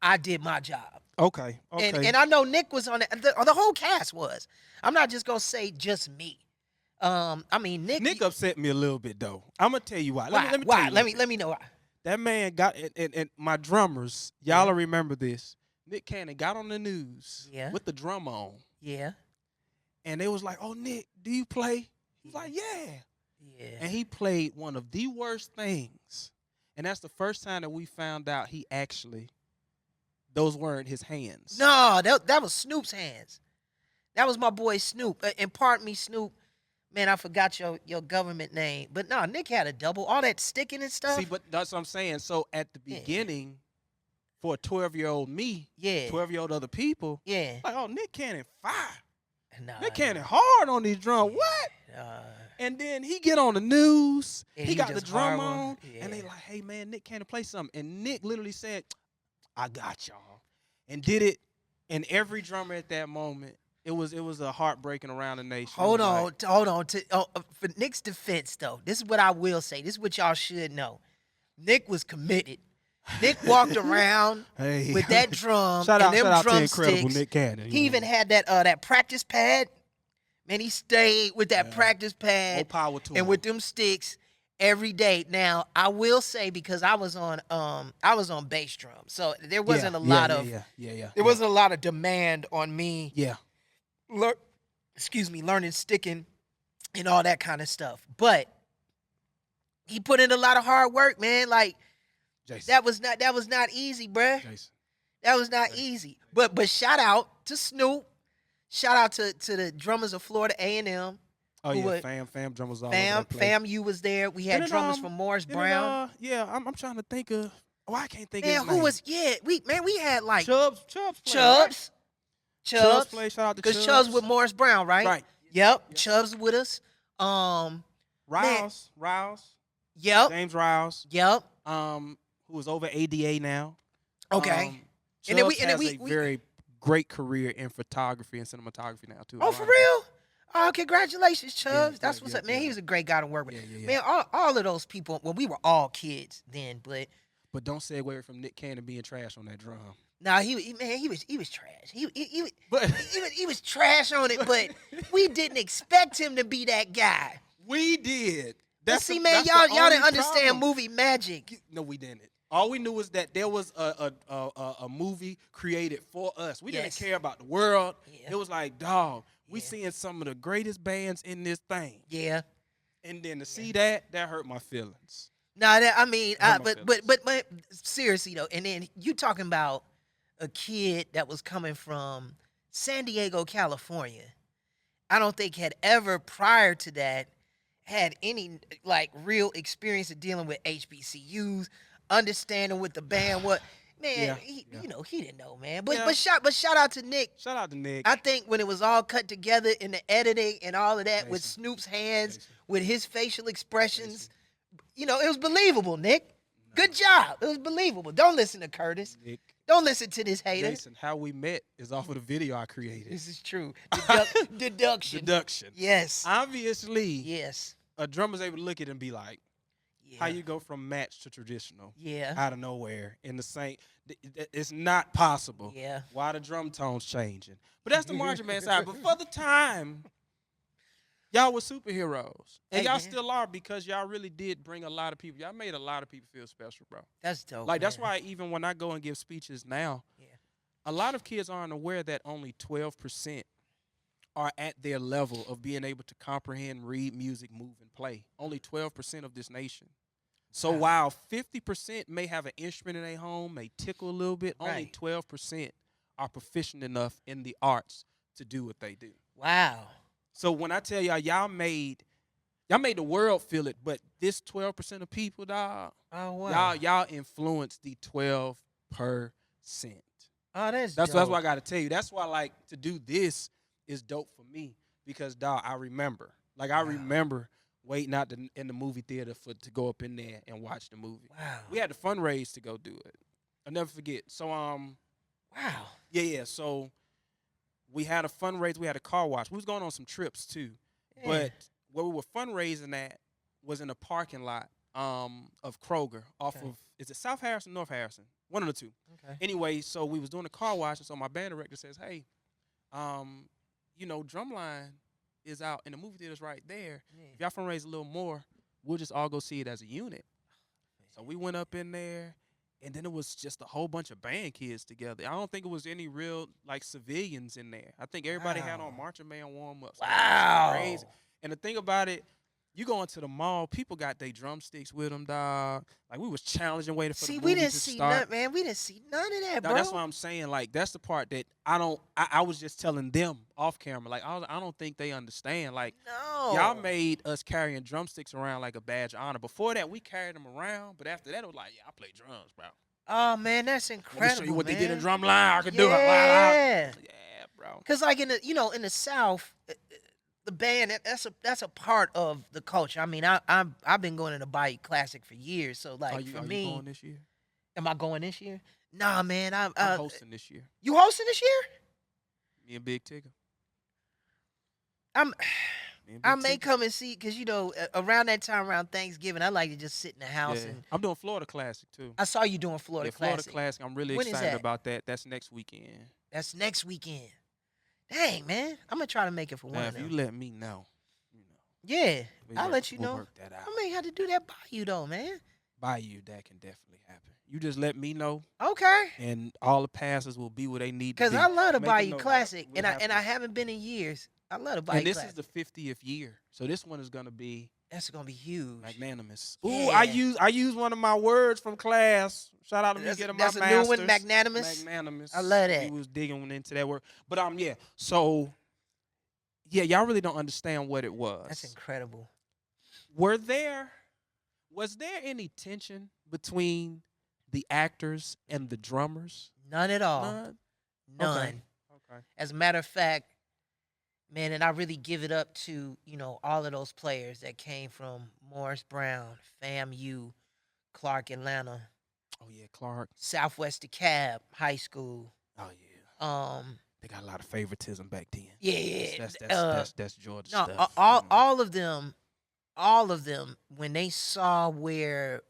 I did my job. Okay. And I know Nick was on it. The whole cast was. I'm not just gonna say just me. I mean, Nick upset me a little bit though. I'm gonna tell you why. Why? Let me Why? tell you. Let me know why. That man got and my drummers. Y'all will remember this. Nick Cannon got on the news with the drum on. Yeah. And they was like, "Oh, Nick, do you play?" He was like, "Yeah." Yeah. And he played one of the worst things. And that's the first time that we found out those weren't his hands. No, that was Snoop's hands. That was my boy Snoop. And pardon me, Snoop. Man, I forgot your government name. But no, Nick had a double. All that sticking and stuff. See, but that's what I'm saying. So at the beginning, for a 12-year-old me, 12-year-old other people, like, oh, Nick Cannon fire. Nah, Nick Cannon hard on these drums. What? And then he get on the news. He got the drum on. And they like, hey, man, Nick Cannon play something. And Nick literally said, I got y'all. And did it. And every drummer at that moment, it was a heartbreaking around the nation. Hold on. For Nick's defense, though, this is what I will say. This is what y'all should know. Nick was committed. Nick walked around with that drum shout and out them to incredible drumsticks. Nick Cannon. He even had that practice pad. Man, he stayed with that practice pad More power to and him. with them sticks every day. Now, I will say, because I was on bass drum, so there wasn't a lot of there wasn't a lot of demand on me. Yeah. Learning sticking and all that kind of stuff. But he put in a lot of hard work, man. Like, Jason. that was not easy, bruh. Jason. That was not easy. But shout out to Snoop. Shout out to the drummers of Florida A&M. Oh yeah, fam drummers all over that place. Fam, you was there. We had drummers from Morris Brown. I'm trying to think of. Oh, I can't think of Man, his who name. was? Yeah, we had like Chubbs Chubbs. play. Shout out to Because Chubbs with Morris Brown, right? Right. Yep. Chubbs with us. Rouse. Yep. James Rouse. Yep. Who is over ADA now. Okay. And then we has a very great career in photography and cinematography now too. Oh, for real? Oh, congratulations, Chubbs. Yeah, That's what's up, man. He was a great guy to work with. Yeah. Man, all of those people, well, we were all kids then, but don't segue from Nick Cannon being trash on that drum. nah, he was trash. He was trash on it, but we didn't expect him to be that guy. We did. See, man, y'all didn't understand movie magic. No, we didn't. All we knew was that there was a movie created for us. We didn't care about the world. Yeah. It was like, dog, We seeing some of the greatest bands in this thing. Yeah. And then to see that hurt my feelings. No, that, I mean, That hurt my feelings. but seriously though, and then you talking about a kid that was coming from San Diego, California. I don't think had ever prior to that had any like real experience of dealing with HBCUs, understanding what the band was. Man, you know, he didn't know, man. But shout out to Nick. Shout out to Nick. I think when it was all cut together in the editing and all of that with Snoop's hands, with his facial expressions, you know, it was believable, Nick. Good job. It was believable. Don't listen to Curtis. Nick. Don't listen to this hater. Jason, how we met is off of the video I created. This is true. Deduction. Deduction. Yes. Obviously, Yes. a drummer's able to look at it and be like, how you go from match to traditional out of nowhere in the same. It's not possible. Yeah. Why the drum tones changing? But that's the marching man side. But for the time, y'all were superheroes. And y'all still are because y'all really did bring a lot of people. Y'all made a lot of people feel special, bro. That's dope. Like, that's why even when I go and give speeches now, a lot of kids aren't aware that only 12% are at their level of being able to comprehend, read music, move, and play. Only 12% of this nation. So while 50% may have an instrument in their home, may tickle a little bit, only 12% are proficient enough in the arts to do what they do. Wow. So when I tell y'all made the world feel it, but this 12% of people, dog, y'all influenced the 12%. Oh, that's that's what I got to tell you. That's why, like, to do this is dope for me because, dog, I remember. Like, I remember waiting out in the movie theater to go up in there and watch the movie. Wow. We had to fundraise to go do it. I'll never forget. So, wow. Yeah. So we had a fundraiser. We had a car wash. We was going on some trips too. Yeah. But where we were fundraising at was in a parking lot of Kroger off of, is it South Harrison, North Harrison? One of the two. Okay. Anyway, so we was doing a car wash, and so my band director says, hey, you know, Drumline is out in the movie theaters right there. Yeah. If y'all fundraise a little more, we'll just all go see it as a unit. So we went up in there, and then it was just a whole bunch of band kids together. I don't think it was any real, like, civilians in there. I think everybody had on marching band warm-ups. Wow. Crazy. And the thing about it, you go into the mall, people got their drumsticks with them, dog. Like, we was challenging, waiting for the movie to start. None, man. We didn't see none of that, bro. That's what I'm saying. Like, that's the part that I was just telling them off camera. Like, I don't think they understand. Like, y'all made us carrying drumsticks around like a badge of honor. Before that, we carried them around. But after that, it was like, yeah, I play drums, bro. Oh, man, that's incredible, Let me show you what man. they did in Drumline. I could do it. Yeah, bro. Because, like, in the South, the band, that's a part of the culture. I mean, I've been going to the Bayou Classic for years. So, like, for me, you going this year? Am I going this year? Nah, man. I'm hosting this year. You hosting this year? Me and Big Tigger. I may come and see, because, you know, around that time, around Thanksgiving, I like to just sit in the house. Yeah. And I'm doing Florida Classic, too. I saw you doing Florida Classic. Florida Classic. I'm really excited about that. That's next weekend. That's next weekend. Dang, man. I'm going to try to make it for one of them. If you let me know. Yeah, I'll let you know. Work that out. I may have to do that by you, though, man. By you, that can definitely happen. You just let me know. Okay. And all the passes will be where they need to be. Because I love the Bayou Classic, and I haven't been in years. I love the Bayou Classic. And this is the 50th year, so this one is gonna be. That's gonna be huge. Magnanimous. Yeah. Ooh, I use one of my words from class. Shout out to me getting my master's. That's a new one, magnanimous. Magnanimous. I love that. We was digging into that word, but yeah. So, yeah, y'all really don't understand what it was. That's incredible. Was there any tension between the actors and the drummers? None at all. None. Okay. As a matter of fact, man, and I really give it up to, you know, all of those players that came from Morris Brown, FAMU, Clark Atlanta. Oh yeah, Clark. Southwest DeKalb High School. Oh yeah. They got a lot of favoritism back then. Yeah. That's Georgia stuff. All of them, when they saw where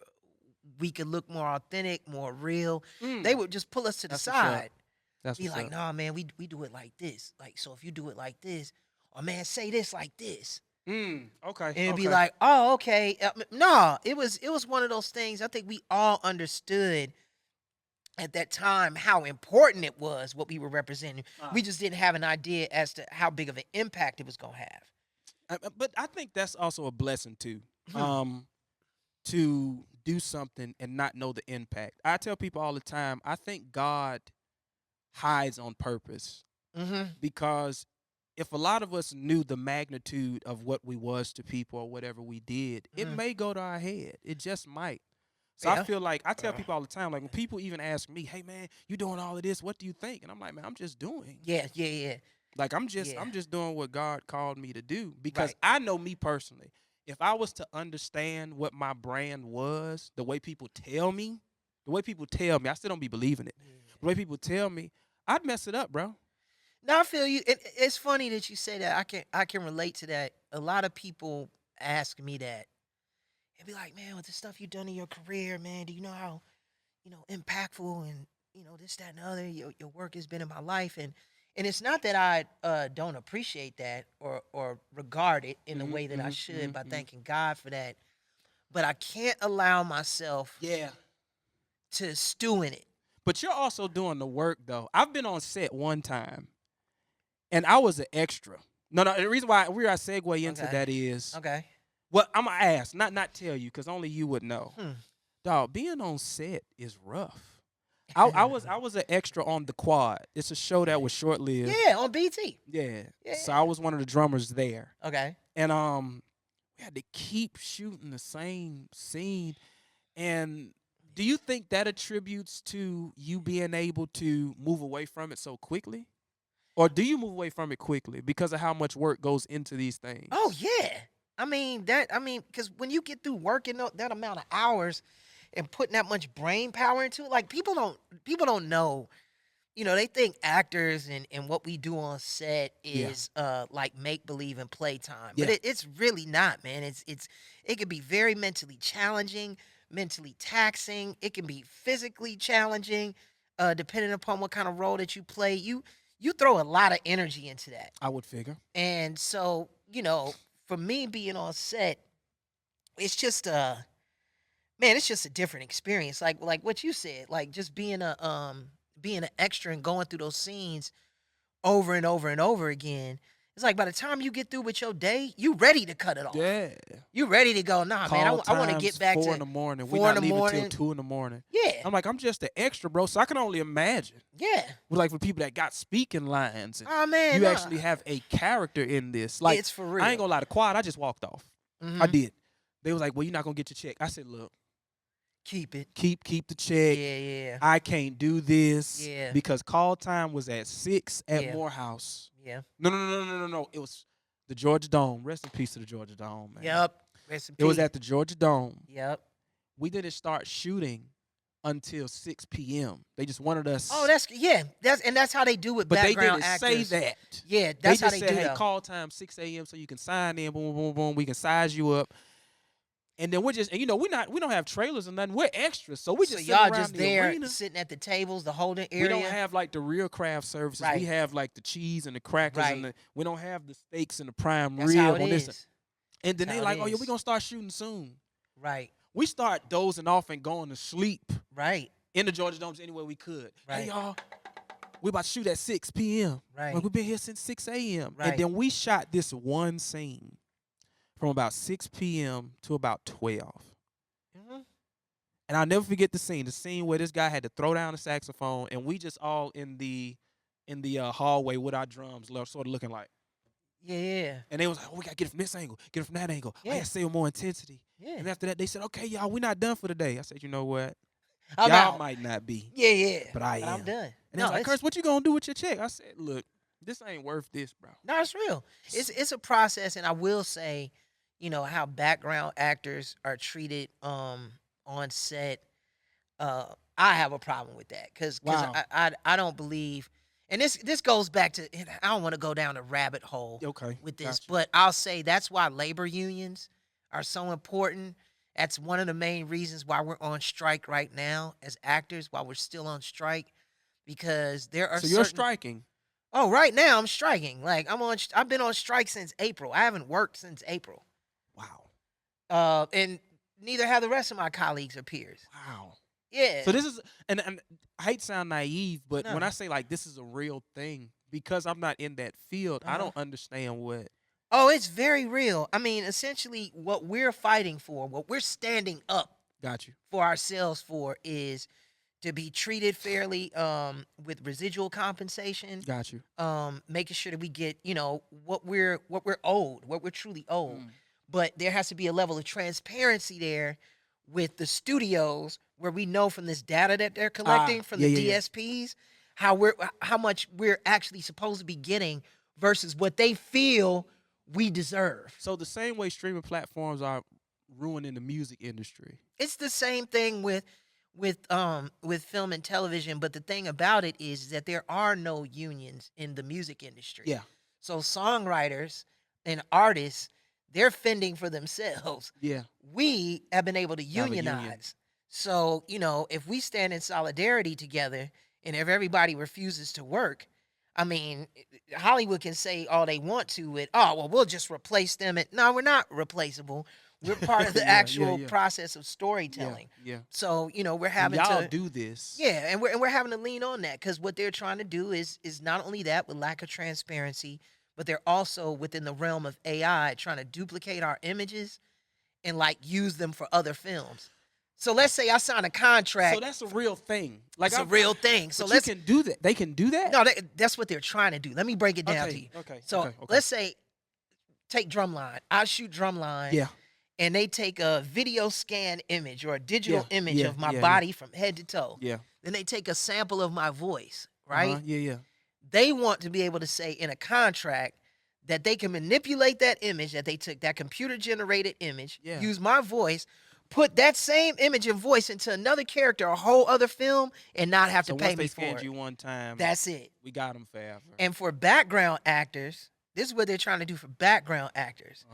we could look more authentic, more real, they would just pull us to the side. Be like, nah, man, we do it like this. Like, so if you do it like this, or man, say this like this. Okay. And it'd be like, oh, okay. No, it was one of those things. I think we all understood at that time how important it was what we were representing. Uh, We just didn't have an idea as to how big of an impact it was gonna have. but I think that's also a blessing too. Hmm. To do something and not know the impact. I tell people all the time, I think God hides on purpose Hmm. because if a lot of us knew the magnitude of what we was to people or whatever we did, it Hmm. may go to our head. It just might. So I Yeah. feel like I tell people all the time, like when people even ask me, "Hey man, you doing all of this? What do you think?" And I'm like, "Man, I'm just doing. Yeah. Yeah. Yeah. Like I'm just Yeah. I'm just doing what God called me to do because Right. I know me personally. If I was to understand what my brand was, the way people tell me, I still don't be believing it. Yeah. The way people tell me, I'd mess it up, bro. No, I feel you. It's funny that you say that. I can relate to that. A lot of people ask me that and be like, "Man, with the stuff you've done in your career, man, do you know how impactful and this, that, and the other your work has been in my life?" And it's not that I don't appreciate that or regard it in the Hmm, way that I hmm, should hmm, by hmm. thanking God for that, but I can't allow myself Yeah. to stew in it. But you're also doing the work though. I've been on set one time and I was an extra. No, the reason why I segue into Okay. that is Okay. well, I'm gonna ask, not tell you, because only you would know. Hmm. Dog, being on set is rough. I was an extra on the Quad. It's a show that Okay. was short lived. Yeah, on BT. Yeah. Yeah. So I was one of the drummers there. Okay. And we had to keep shooting the same scene. And do you think that attributes to you being able to move away from it so quickly? Or do you move away from it quickly because of how much work goes into these Oh things? yeah. I mean, because when you get through working that amount of hours and putting that much brain power into it, like people don't know. They think actors and what we do on set Yeah. is like make believe and playtime, but Yeah. it's really not, man. It can be very mentally challenging, mentally taxing. It can be physically challenging, depending upon what kind of role that you play. You throw a lot of energy into that, I would figure. and so for me being on set, it's just man, it's just a different experience. Like what you said, like just being an extra and going through those scenes over and over and over again. It's like by the time you get through with your day, you ready to cut it off. Yeah. You ready to go, nah, man. Call I want to times get back 4 in to the morning. We 4 in not the leaving till morning. 2 in the morning. Yeah, I'm like, I'm just an extra, bro. So I can only imagine. yeah. With like for people that got speaking lines and Oh man, you nah. actually have a character in this. Like It's for I ain't real. gonna lie, the Quad, I just walked off. I Hmm. did. They was like, well, you're not gonna get your check. I said, look, Keep it. keep the check. Yeah, yeah, I can't do this yeah, because call time was at 6 at yeah, Morehouse. yeah. No. It was the Georgia Dome. Rest in peace to the Georgia Dome, man. Yep. Rest in It was peace. at the Georgia Dome. Yep. We didn't start shooting until 6 p.m. They just wanted Oh, us, that's how they do with but they background didn't say actors. that. Yeah, They that's how just they said, do hey, though. call time 6 a.m. so you can sign in, boom, boom, boom. We can size you up. And then we're just, and we don't have trailers or nothing. We're extras. So we So just sitting y'all around just the there arena. sitting at the tables, the holding We don't area. have like the real craft services. We Right. have like the cheese and the crackers and Right. we don't have the steaks and the prime That's how rib it on this. is. And then That's they how it like, oh yeah, we're is. gonna start shooting soon. Right. We start dozing off and going to sleep Right. in the Georgia Domes anywhere we could. Right. Hey y'all, we about to shoot at 6 p.m. Right. Like we've been here since 6 a.m. Right. And then we shot this one scene from about 6 p.m. to about 12. Mhm. And I'll never forget the scene where this guy had to throw down the saxophone and we just all in the hallway with our drums sort of looking like. Yeah. And they was like, oh, we got to get it from this angle, get it from that angle. Yeah. I got to say with more intensity. Yeah. And after that, they said, okay, y'all, we're not done for the day. I said, you know what? I'm Y'all out. might not be, Yeah, yeah. but I am. I'm done. And they No, was like, it's Curtis, what you going to do with your check? I said, look, this ain't worth this, bro. no, it's real. It's a process, and I will say, how background actors are treated on set. I have a problem with that because Wow. I don't believe, and this goes back to, and I don't want to go down a rabbit hole Okay. with this, Gotcha. but I'll say that's why labor unions are so important. That's one of the main reasons why we're on strike right now as actors, why we're still on strike, because there are So you're certain. striking. Oh, right now I'm striking. Like I've been on strike since April. I haven't worked since April. Wow. And neither have the rest of my colleagues or peers. Wow. Yeah. So this is, and I hate to sound naive, but when No. I say like this is a real thing, because I'm not in that field, I Uh-huh. don't understand what. Oh, it's very real. I mean, essentially, what we're fighting for, what we're standing up Got you. for ourselves for, is to be treated fairly, with residual compensation, Got you. making sure that we get, what we're owed, what we're truly owed. Mm. But there has to be a level of transparency there with the studios, where we know from this data that they're collecting from Yeah, the yeah, yeah. DSPs how much we're actually supposed to be getting versus what they feel we deserve. So the same way streaming platforms are ruining the music industry. It's the same thing with film and television, but the thing about it is that there are no unions in the music industry. Yeah. So songwriters and artists, they're fending for themselves. Yeah. We have been able to Have a union. unionize. So, if we stand in solidarity together and if everybody refuses to work, I mean, Hollywood can say all they want to with, oh, well, we'll just replace them. No, we're not replaceable. We're part of the Yeah, yeah, actual yeah. process of Yeah. storytelling. Yeah. So, we're And having y'all to, do this. yeah, and we're having to lean on that, because what they're trying to do is not only that, with lack of transparency, but they're also within the realm of AI trying to duplicate our images and like use them for other films. So let's say I sign a contract. So that's a real thing. Like It's a real thing. So but you let's can do that. They can do that. no, that's what they're trying to do. Let me break it down to Okay. you. Okay. So okay. Okay. let's say take Drumline. I shoot Drumline. Yeah. And they take a video scan image or a digital Yeah, image yeah, of my yeah, body from head to toe. Yeah. Then they take a sample of my voice, right? Yeah. Yeah. They want to be able to say in a contract that they can manipulate that image that they took, that computer generated image, Yeah. use my voice, put that same image and voice into another character, a whole other film, and not have So to pay once they me for scanned it. you one time, That's it. we got them forever. And for background actors, this is what they're trying to do for background actors.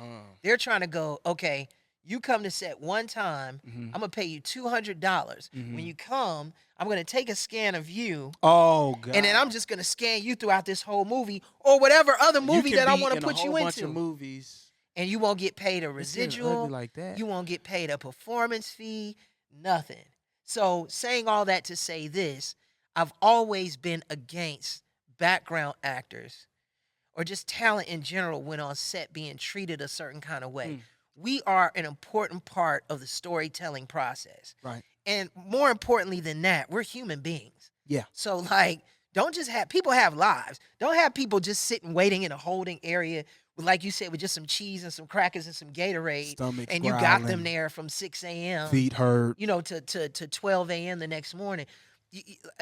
They're trying to go, okay, you come to set one time, Mhm. I'm gonna pay you $200. Mhm. When you come, I'm gonna take a scan of you, Oh God. and then I'm just gonna scan you throughout this whole movie or whatever other You movie can that I be want to in a put whole you bunch into. of movies. And you won't get paid a It's getting residual. ugly like that. You won't get paid a performance fee, nothing. So, saying all that to say this, I've always been against background actors or just talent in general when on set being treated a certain kind of way. Mm. We are an important part of the storytelling process. Right. And more importantly than that, we're human beings. Yeah. So, like, don't just have people have lives. Don't have people just sitting waiting in a holding area with, like you said, with just some cheese and some crackers and some Gatorade. Stomachs And you got them growling, there from 6 a.m. feet hurt. to 12 a.m. the next morning.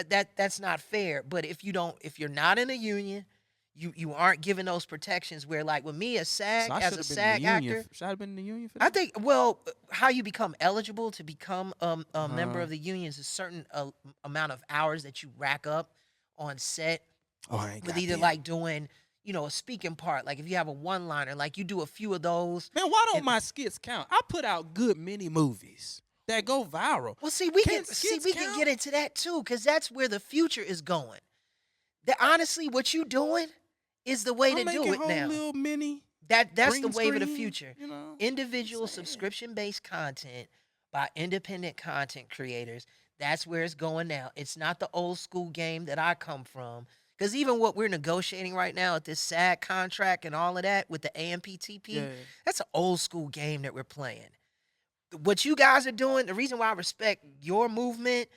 That's not fair. But if you're not in a union, you aren't given those protections where, like, with me as SAG, So I as should a have been in SAG the union. actor, Should I have been in the union for I that? think, well, how you become eligible to become a member Uh-huh. of the union is a certain amount of hours that you rack up on set Oh, I ain't with got either them. like doing, a speaking part. Like if you have a one liner, like you do a few of those. Man, why don't and- my skits count? I put out good mini movies that go viral. Well, see, we Can can skits count? get into that too, because that's where the future is going. That honestly, what you doing is the way I'm to making do it whole now. little mini That's the green wave of the screen, future. You know, Individual saying. subscription-based content by independent content creators. That's where it's going now. It's not the old school game that I come from. Because even what we're negotiating right now at this SAG contract and all of that with the AMPTP, Yeah. that's an old school game that we're playing. What you guys are doing, the reason why I respect your movement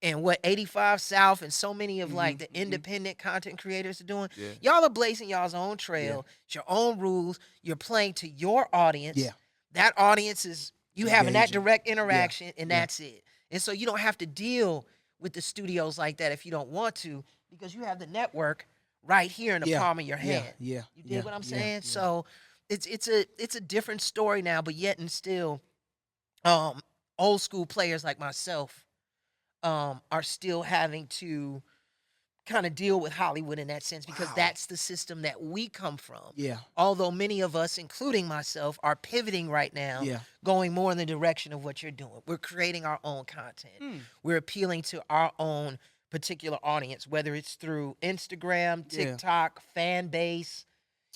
and what 85 South and so many of like the independent content creators are doing, Yeah. y'all are blazing y'all's own trail, it's your own rules. You're playing to your audience. Yeah. That audience is you having that Engaging. direct interaction, and Yeah. that's it. And so you don't have to deal with the studios like that if you don't want to, because you have the network right here in the palm of your hand. Yeah. You dig what I'm saying? So it's a different story now, but yet and still, old school players like myself are still having to kind of deal with Hollywood in that sense, because Wow. that's the system that we come from. Yeah. Although many of us, including myself, are pivoting right now, Yeah. going more in the direction of what you're doing. We're creating our own content. We're appealing to our own particular audience, whether it's through Instagram, Yeah. TikTok, fan base.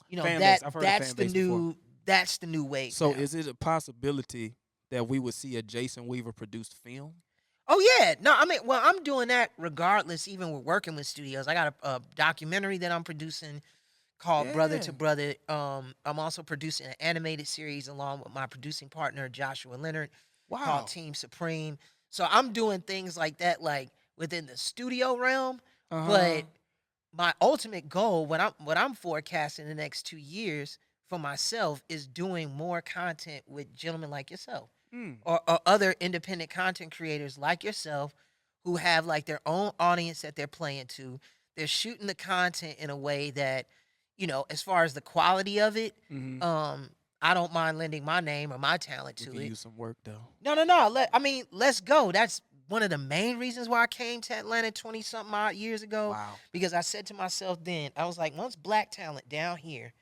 Fan base. I've heard of that's fan the base new before. that's the new wave. So now. is it a possibility that we would see a Jason Weaver produced film? Oh yeah, no, I mean, well, I'm doing that regardless. Even with working with studios, I got a documentary that I'm producing called Brother Yeah. to Brother. I'm also producing an animated series along with my producing partner Joshua Leonard called Wow. Team Supreme. So I'm doing things like that, like within the studio realm. Uh-huh. But my ultimate goal, what I'm forecasting the next 2 years for myself, is doing more content with gentlemen like yourself Mm. or other independent content creators like yourself who have like their own audience that they're playing to. They're shooting the content in a way that, as far as the quality of it, Mm-hmm. um, I don't mind lending my name or my talent We to could it. use some work though. No, no, no. Let's go. That's one of the main reasons why I came to Atlanta 20 something odd years ago. Wow. Because I said to myself then, I was like, once black talent down here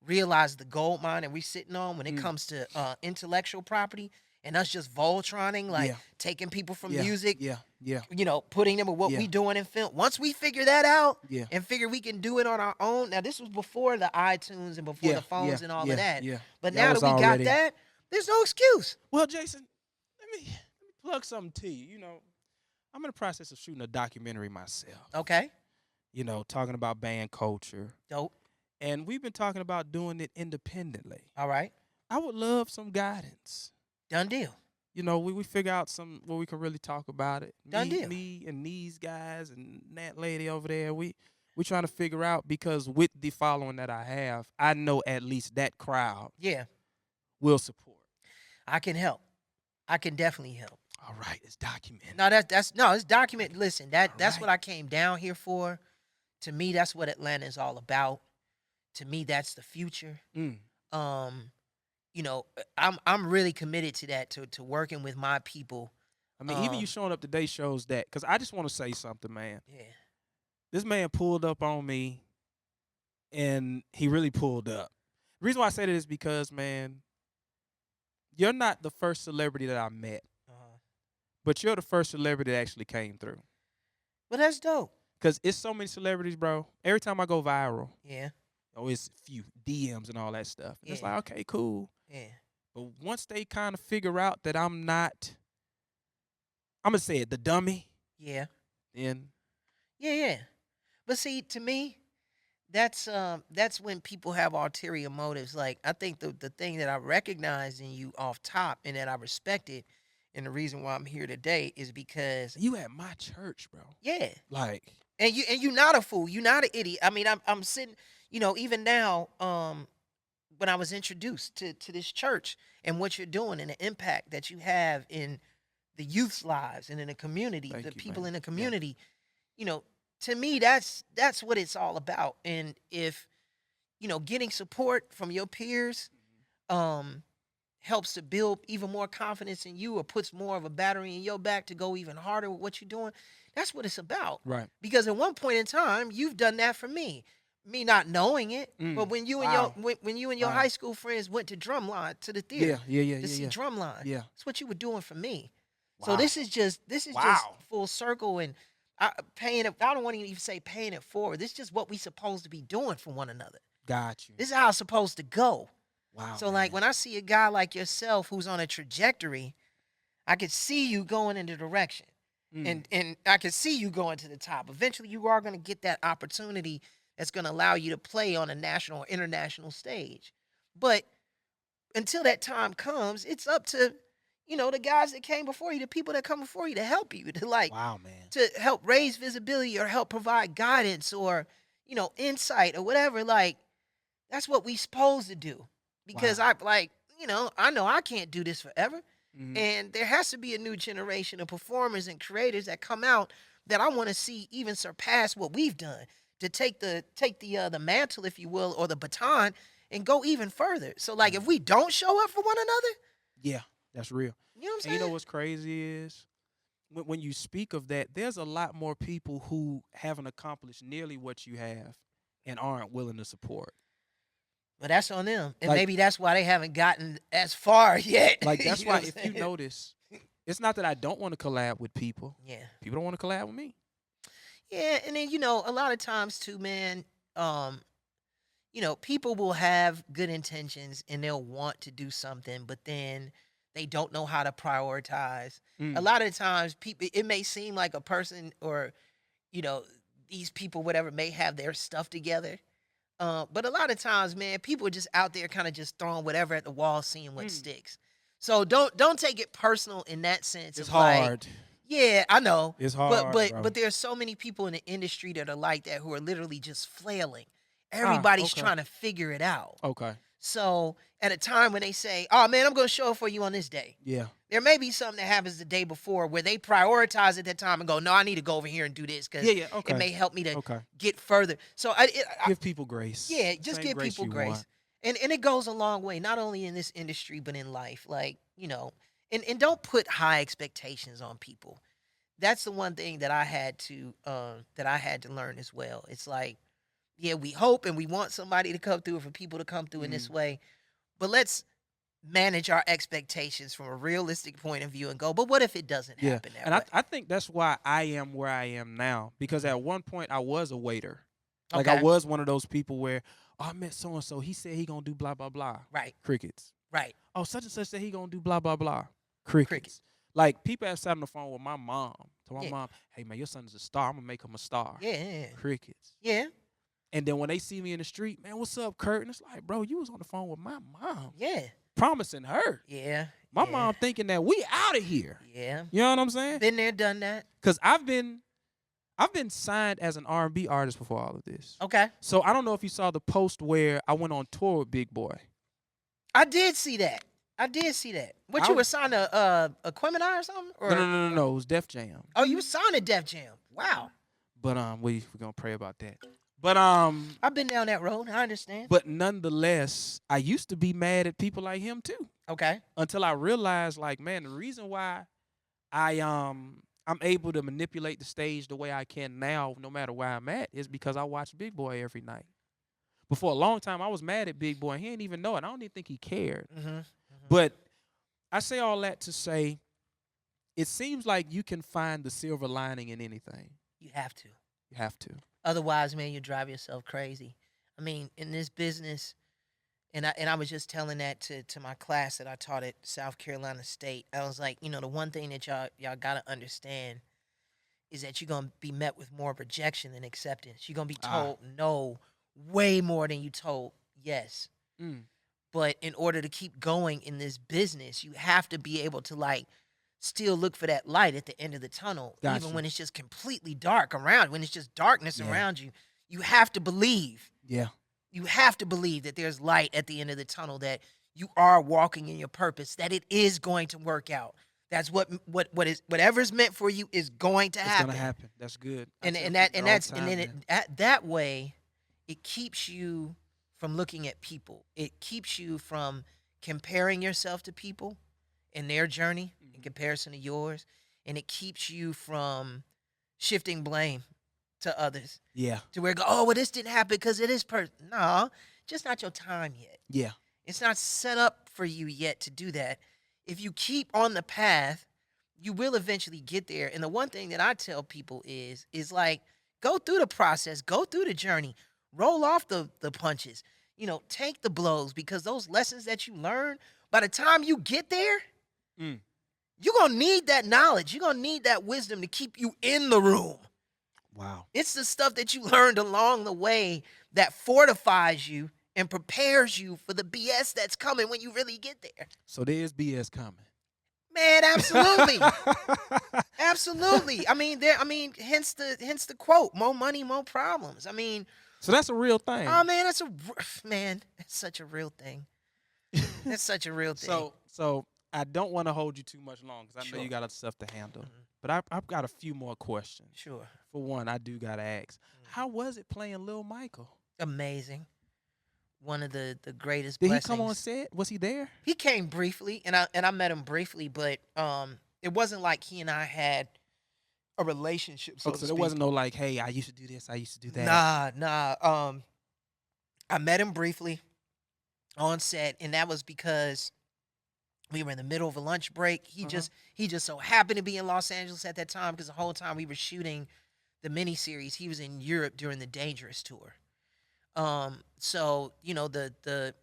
realize the gold mine that we're sitting on when it Mm. comes to intellectual property and us just Voltroning, like Yeah. taking people from Yeah. music, Yeah. Yeah. putting them with what Yeah. we doing in film. Once we figure that out Yeah. and figure we can do it on our own. Now, this was before the iTunes and before Yeah. the Yeah. phones and all of Yeah. that. Yeah. But Y'all now was that we got already. that, there's no excuse. Well, Jason, let me plug something to you. I'm in the process of shooting a documentary myself. Okay. Talking about band culture. Dope. And we've been talking about doing it independently. All right. I would love some guidance. Done deal. We figure out some where we can really talk about it. Done Me, deal. me and these guys and that lady over there, we trying to figure out because with the following that I have, I know at least that crowd Yeah. will support. I can help. I can definitely help. All right, it's documented. No, that's no, it's documented. Listen, that's All what right. I came down here for. To me, that's what Atlanta is all about. To me, that's the future. Mm. Um, I'm really committed to that, to working with my people. I mean, even you showing up today shows that. Because I just want to say something, man. Yeah. This man pulled up on me, and he really pulled up. The reason why I say that is because, man, you're not the first celebrity that I met, Uh-huh. but you're the first celebrity that actually came through. But that's dope. Because it's so many celebrities, bro. Every time I go viral, Yeah. it's a few DMs and all that stuff. And it's Yeah. like, okay, cool. Yeah. But once they kind of figure out that I'm not, I'm going to say it, the dummy, Yeah. then Yeah. Yeah. But see, to me, that's when people have ulterior motives. Like, I think the thing that I recognize in you off top and that I respect it, and the reason why I'm here today is because you at my church, bro. yeah. Like, And you're not a fool. You're not an idiot. I mean, I'm sitting, even now, when I was introduced to this church and what you're doing and the impact that you have in the youth's lives and in the community, thank the you, people man. in the Yeah. community, you know, to me that's what it's all about. And if, getting support from your peers um helps to build even more confidence in you or puts more of a battery in your back to go even harder with what you're doing, that's what it's about. Right. Because at one point in time, you've done that for me not knowing it. But Mm. when you and Wow. when you and your Wow. high school friends went to Drumline, to the Yeah, theater, yeah, yeah, to yeah, see yeah. Drumline, Yeah. that's what you were doing for me. So Wow. this is just Wow. full circle. And paying it. I don't want to even say paying it forward. This is just what we supposed to be doing for one another. Got you. This is how it's supposed to go. Wow. So like man. when I see a guy like yourself who's on a trajectory, I could see you going in the direction. Mm. And I can see you going to the top. Eventually you are going to get that opportunity that's going to allow you to play on a national or international stage. But until that time comes, it's up to, the guys that came before you, the people that come before you to help you, Wow, man. to help raise visibility or help provide guidance or, insight or whatever. Like, that's what we supposed to do. Because Wow. I know I can't do this forever. Mhm. And there has to be a new generation of performers and creators that come out that I want to see even surpass what we've done, to take the mantle, if you will, or the baton, and go even further. So like if we don't show up for one another, Yeah, that's real. you know what I'm And saying? you know what's crazy is when you speak of that, there's a lot more people who haven't accomplished nearly what you have and aren't willing to support. But that's on them. And Like- maybe that's why they haven't gotten as far yet. Like that's You know why what if I'm you saying? notice, it's not that I don't want to collab with people. Yeah. People don't want to collab with me. Yeah, and then a lot of times too, man, people will have good intentions and they'll want to do something, but then They don't know how to prioritize. A Mm. lot of the times, people, it may seem like a person or, you know, these people, whatever, may have their stuff together. But a lot of times, man, people are just out there kind of just throwing whatever at the wall, seeing what Mm. sticks. So don't take it personal in that sense It's of like, hard. yeah, I know. It's But hard, but bro. but there are so many people in the industry that are like that who are literally just flailing. Ah, Everybody's okay. trying to figure it out. Okay. So at a time when they say, "Oh man, I'm going to show up for you on this day," Yeah. there may be something that happens the day before where they prioritize at that time and go, "No, I need to go over here and do this Yeah, because yeah. it Okay. may help me to Okay. get further." So Give people grace. yeah, just Same give grace people you grace. want. And it goes a long way, not only in this industry but in life. Like, and don't put high expectations on people. That's the one thing that I had to learn as well. It's like, yeah, we hope and we want somebody to come through, for people to come through in this Mm. way, but let's manage our expectations from a realistic point of view and go, but what if it doesn't Yeah. happen that And I way? I think that's why I am where I am now. Because at one point I was a waiter. Like I Okay. was one of those people where, oh, I met so and so. He said he gonna do blah blah blah. Right. Crickets. Right. Oh, such and such said he gonna do blah blah blah. Crickets. Cricket. Like people have sat on the phone with my mom. To my Yeah. mom, hey man, your son is a star. I'm gonna make him a star. Yeah. Yeah. Crickets. Yeah. And then when they see me in the street, man, what's up, Kurt? And it's like, bro, you was on the phone with my mom, Yeah. promising her. Yeah. My Yeah. mom thinking that we out of here. Yeah. You know what I'm saying? Been there, done that. Because I've been signed as an R&B artist before all of this. Okay. So I don't know if you saw the post where I went on tour with Big Boy. I did see that. I did see that. What, I you were was- signed to Aquemini or something? Or No. It was Def Jam. Oh, you were signed to Def Jam. Wow. But we're gonna pray about that. But I've been down that road. I understand. but nonetheless, I used to be mad at people like him too. Okay. Until I realized, like, man, the reason why I'm able to manipulate the stage the way I can now, no matter where I'm at, is because I watch Big Boy every night. But for a long time, I was mad at Big Boy, and he didn't even know it. I don't even think he cared. Mm-hmm. But I say all that to say, it seems like you can find the silver lining in anything. You have to. You have to. Otherwise, man, you drive yourself crazy. I mean, in this business, and I was just telling that to my class that I taught at South Carolina State. I was like, the one thing that y'all gotta understand is that you're gonna be met with more rejection than acceptance. You're gonna be told no way more than you told yes. Mm. But in order to keep going in this business, you have to be able to like still look for that light at the end of the tunnel, Gotcha. even when it's just completely dark around. When it's just darkness Yeah. around you, you have to believe. Yeah. You have to believe that there's light at the end of the tunnel, that you are walking in your purpose, that it is going to work out. That's whatever's meant for you is going to It's happen. gonna happen. That's good. I And tell and people that and all that's the and time, then man. that way, it keeps you from looking at people. It keeps you from comparing yourself to people and their journey in comparison to yours, and it keeps you from shifting blame to others, Yeah. to where well, this didn't happen because it is no, just not your time yet. Yeah. It's not set up for you yet to do that. If you keep on the path, you will eventually get there. And the one thing that I tell people is like, go through the process, go through the journey, roll off the punches, take the blows, because those lessons that you learn, by the time you get there, Mm. you're going to need that knowledge. You're going to need that wisdom to keep you in the room. Wow. It's the stuff that you learned along the way that fortifies you and prepares you for the BS that's coming when you really get there. So there's BS coming. Man, absolutely. Absolutely. I mean, hence the quote, more money, more problems. I mean, So that's a real thing. oh man, it's such a real thing. It's such a real thing. So I don't want to hold you too much long because I know Sure. you got other stuff to handle. Mhm. But I've got a few more questions. Sure. For one, I do gotta ask, Mm. how was it playing Lil Michael? Amazing. One of the greatest Did blessings. he come on set? Was he there? He came briefly, and I met him briefly, but it wasn't like he and I had a relationship. So Okay, to so there speak. wasn't no like, hey, I used to do this, I used to do that. Nah. I met him briefly on set, and that was because we were in the middle of a lunch break. He Uh-huh. just so happened to be in Los Angeles at that time, because the whole time we were shooting the miniseries, he was in Europe during the Dangerous tour. So the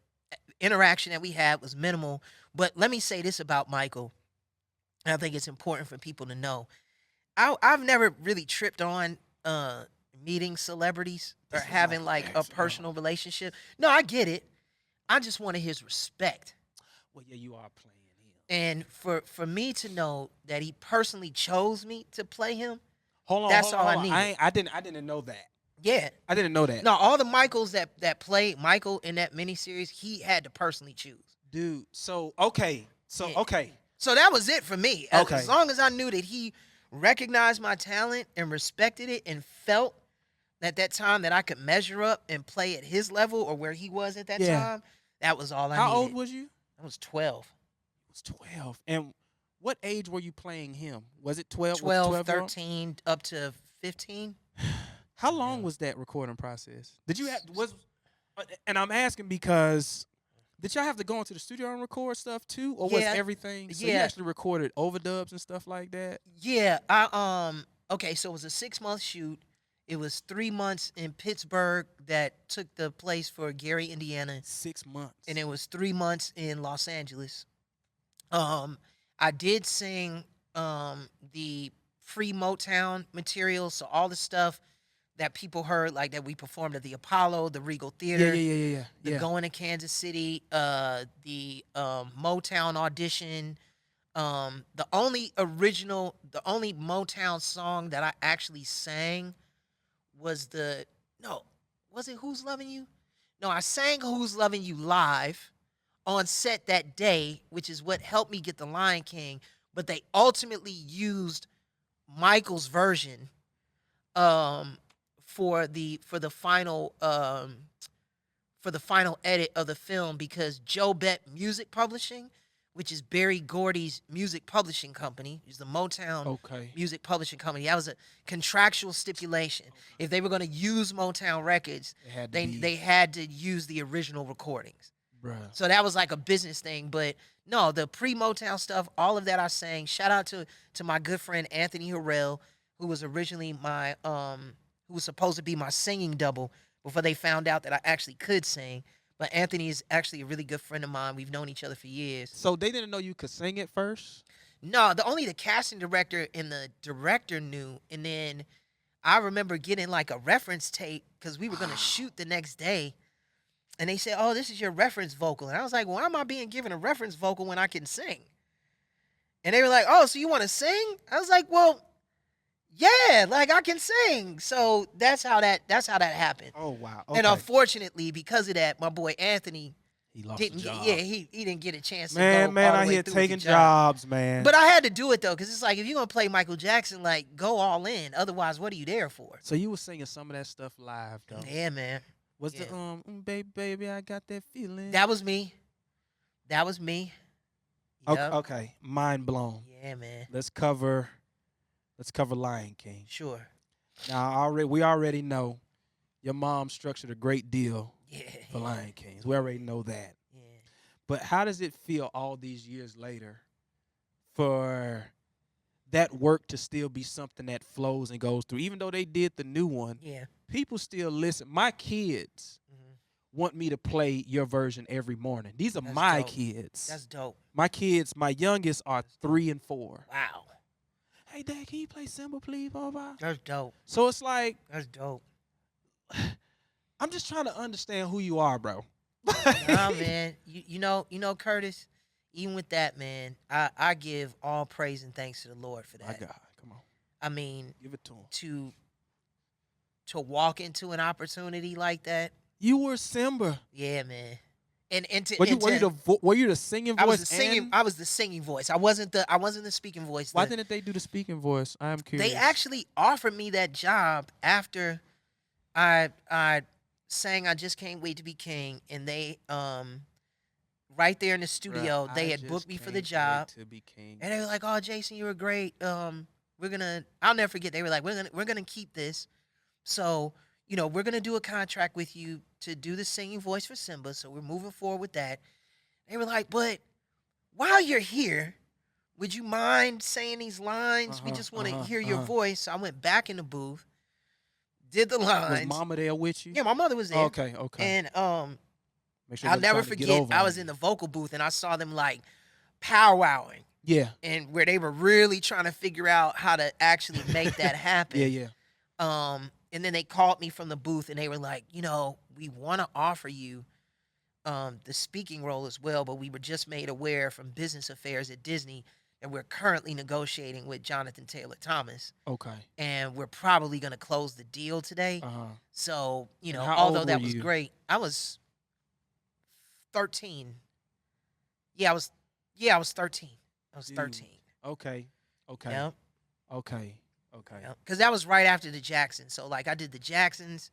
interaction that we had was minimal. But let me say this about Michael, and I think it's important for people to know. I've never really tripped on uh meeting celebrities or This is my having like a ex, bro. personal relationship. No, I get it. I just wanted his respect. Well, yeah, you are playing him. And for me to know that he personally chose me to play him, Hold on, that's hold on, all I hold on. needed. I didn't know that. Yeah. I didn't know that. No, all the Michaels that played Michael in that miniseries, he had to personally choose. Dude. So okay. Yeah. Okay. So that was it for me. Okay. As long as I knew that he recognized my talent and respected it and felt at that time that I could measure up and play at his level or where he was at that Yeah. time, that was all I How needed. old was you? I was 12. It was 12. And what age were you playing him? Was it 12? 12, Was 12 13, up to 15. How long was that recording process? Did you have and I'm asking because did y'all have to go into the studio and record stuff too, or was Yeah. everything? So you Yeah. actually recorded overdubs and stuff like that. Yeah, okay, so it was a 6-month shoot. It was 3 months in Pittsburgh that took the place for Gary, Indiana, 6 months. and it was 3 months in Los Angeles. I did sing the pre-Motown material, so all the stuff that people heard, like that we performed at the Apollo, the Regal Theater, Yeah. the Going to Kansas City, the Motown audition. The only Motown song that I actually sang was was it Who's Loving You? No, I sang Who's Loving You live on set that day, which is what helped me get the Lion King. But they ultimately used Michael's version for the final edit of the film because Joe Bett Music Publishing, which is Berry Gordy's music publishing company, is the Motown music publishing company. That was a contractual stipulation. If they were going to use Motown records, they had to use the original recordings. Bruh. So that was like a business thing. But no, the pre-Motown stuff, all of that I sang. Shout out to my good friend Anthony Harrell, who was originally my who was supposed to be my singing double before they found out that I actually could sing. But Anthony is actually a really good friend of mine. We've known each other for years. So they didn't know you could sing it first? No, only the casting director and the director knew. And then I remember getting like a reference tape because we were going to shoot the next day. And they said, "Oh, this is your reference vocal." And I was like, "Why am I being given a reference vocal when I can sing?" And they were like, "Oh, so you want to sing?" I was like, "Well, yeah, like I can sing." So that's how that happened. Oh wow. Okay. And unfortunately, because of that, my boy Anthony he lost didn't a job. he didn't get a chance to Man, go all the I way here through with the taking job. jobs, man. But I had to do it though, because it's like if you're gonna play Michael Jackson, like go all in. Otherwise, what are you there for? So you were singing some of that stuff live though. Yeah, man. Was Yeah. the baby, I got that feeling. That was me. Yep. Okay, mind blown. Yeah, man. Let's cover Lion King. Sure. Now, we already know your mom structured a great deal Yeah. for Lion Kings. We already know that. Yeah. But how does it feel all these years later for that work to still be something that flows and goes through? Even though they did the new one, Yeah. people still listen. My kids want me to play your version every morning. These are That's my dope. kids. That's dope. My kids, my youngest are 3 and 4. Wow. Hey, Dad, can you play Simba, please, Baba? That's dope. So it's like, That's dope. I'm just trying to understand who you are, bro. Nah, man. You know, Curtis, even with that, man, I give all praise and thanks to the Lord for that. My God, come on. I mean, Give it to him. to walk into an opportunity like that, You were Simba. yeah, man. And to Were you the singing voice? I was the singing voice. I wasn't the speaking voice. Why didn't they do the speaking voice? I am curious. They actually offered me that job after I sang I Just Can't Wait to Be King, and they right there in the studio, Bruh, they I had booked just me for the can't job. wait to be king. And they were like, "Oh, Jason, you were great. I'll never forget. They were like, we're gonna keep this. So, we're gonna do a contract with you to do the singing voice for Simba. So we're moving forward with that." They were like, "But while you're here, would you mind saying these lines? We just want to hear your voice." So I went back in the booth, did the lines. Was Mama there with you? Yeah, my mother was there. Okay. And Make sure I'll wasn't never trying to get forget. over I on was you. in the vocal booth and I saw them like powwowing, Yeah. and where they were really trying to figure out how to actually make that Yeah, happen. yeah. And then they called me from the booth and they were like, we want to offer you the speaking role as well, but we were just made aware from business affairs at Disney that we're currently negotiating with Jonathan Taylor Thomas, Okay. and we're probably going to close the deal today. Uh-huh. So, And how although old were that was you? great, I was 13. Yeah, I was 13. I was Dude. 13. Okay. Okay. Yeah. Okay. Okay. Yeah. Because that was right after the Jacksons. So, like, I did the Jacksons,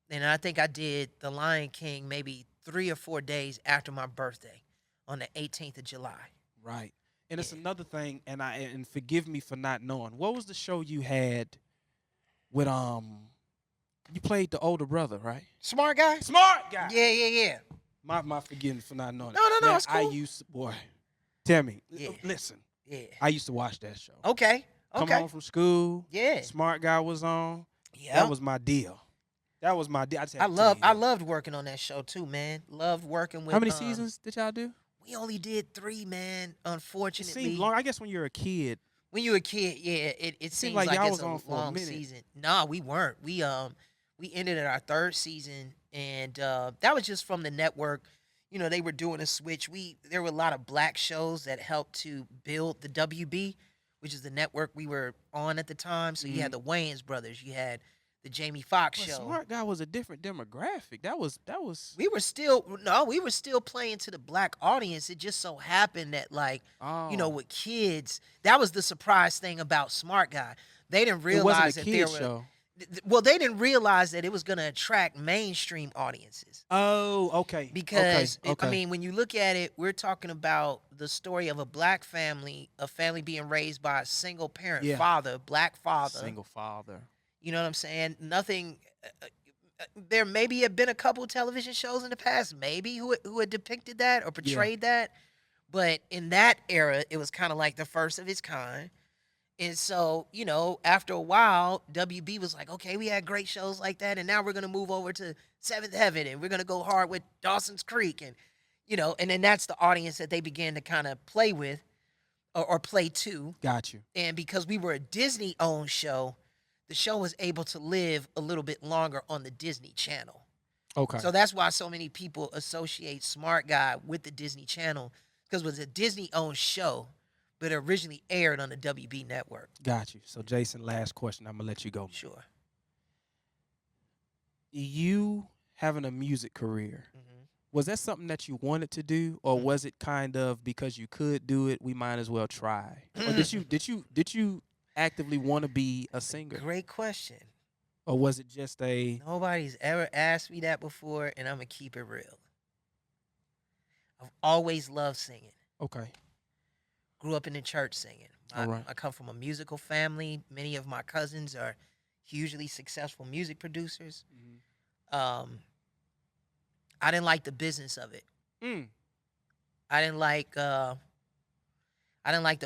and I think I did The Lion King maybe 3 or 4 days after my birthday on the 18th of July. Right. And it's Yeah. another thing, and forgive me for not knowing. What was the show you had with you played the older brother, right? Smart guy? Smart guy. Yeah. My forgiveness for not knowing it. No, Man, it's cool. I used to, boy. Tell me. Yeah. Listen. Yeah. I used to watch that show. Okay. Come home from school. Yeah. Smart guy was on. Yeah. That was my deal. That was my deal. I I loved working on that show too, man. Loved working with How many seasons did y'all do? We only did 3, man. It Unfortunately. seemed long. I guess when you're a kid. When you're a kid, yeah, it seems like y'all it's was a on for a long minute. season. Nah, we weren't. We ended at our 3rd season, and that was just from the network. They were doing a switch. There were a lot of black shows that helped to build the WB, which is the network we were on at the time. So you had the Wayans brothers, you had the Jamie Foxx But show. Smart guy was a different demographic. That was. We were still playing to the black audience. It just so happened that with kids, that was the surprise thing about Smart Guy. They didn't It wasn't realize a that kid there were show. well, they didn't realize that it was going to attract mainstream audiences. Oh, okay. Because okay. I mean, when you look at it, we're talking about the story of a black family, a family being raised by a single parent father, black father. Single father. You know what I'm saying? Nothing. There maybe have been a couple television shows in the past, maybe who had depicted that or portrayed that, but in that era, it was kind of like the first of its kind. And so, after a while, WB was like, okay, we had great shows like that, and now we're gonna move over to Seventh Heaven, and we're gonna go hard with Dawson's Creek, and and then that's the audience that they began to kind of play with, or play to. Got you. And because we were a Disney-owned show, the show was able to live a little bit longer on the Disney Channel. Okay. So that's why so many people associate Smart Guy with the Disney Channel, because it was a Disney-owned show, but it originally aired on the WB network. Got you. So, Jason, last question. I'm going to let you go. Sure. You having a music career, was that something that you wanted to do, or was it kind of because you could do it, we might as well try? Or did you actively want to be a singer? Great question. Or was it just a... Nobody's ever asked me that before, and I'm going to keep it real. I've always loved singing. Okay. Grew up in the church singing. All right. I come from a musical family. Many of my cousins are hugely successful music producers. I didn't like the business of it. I didn't like the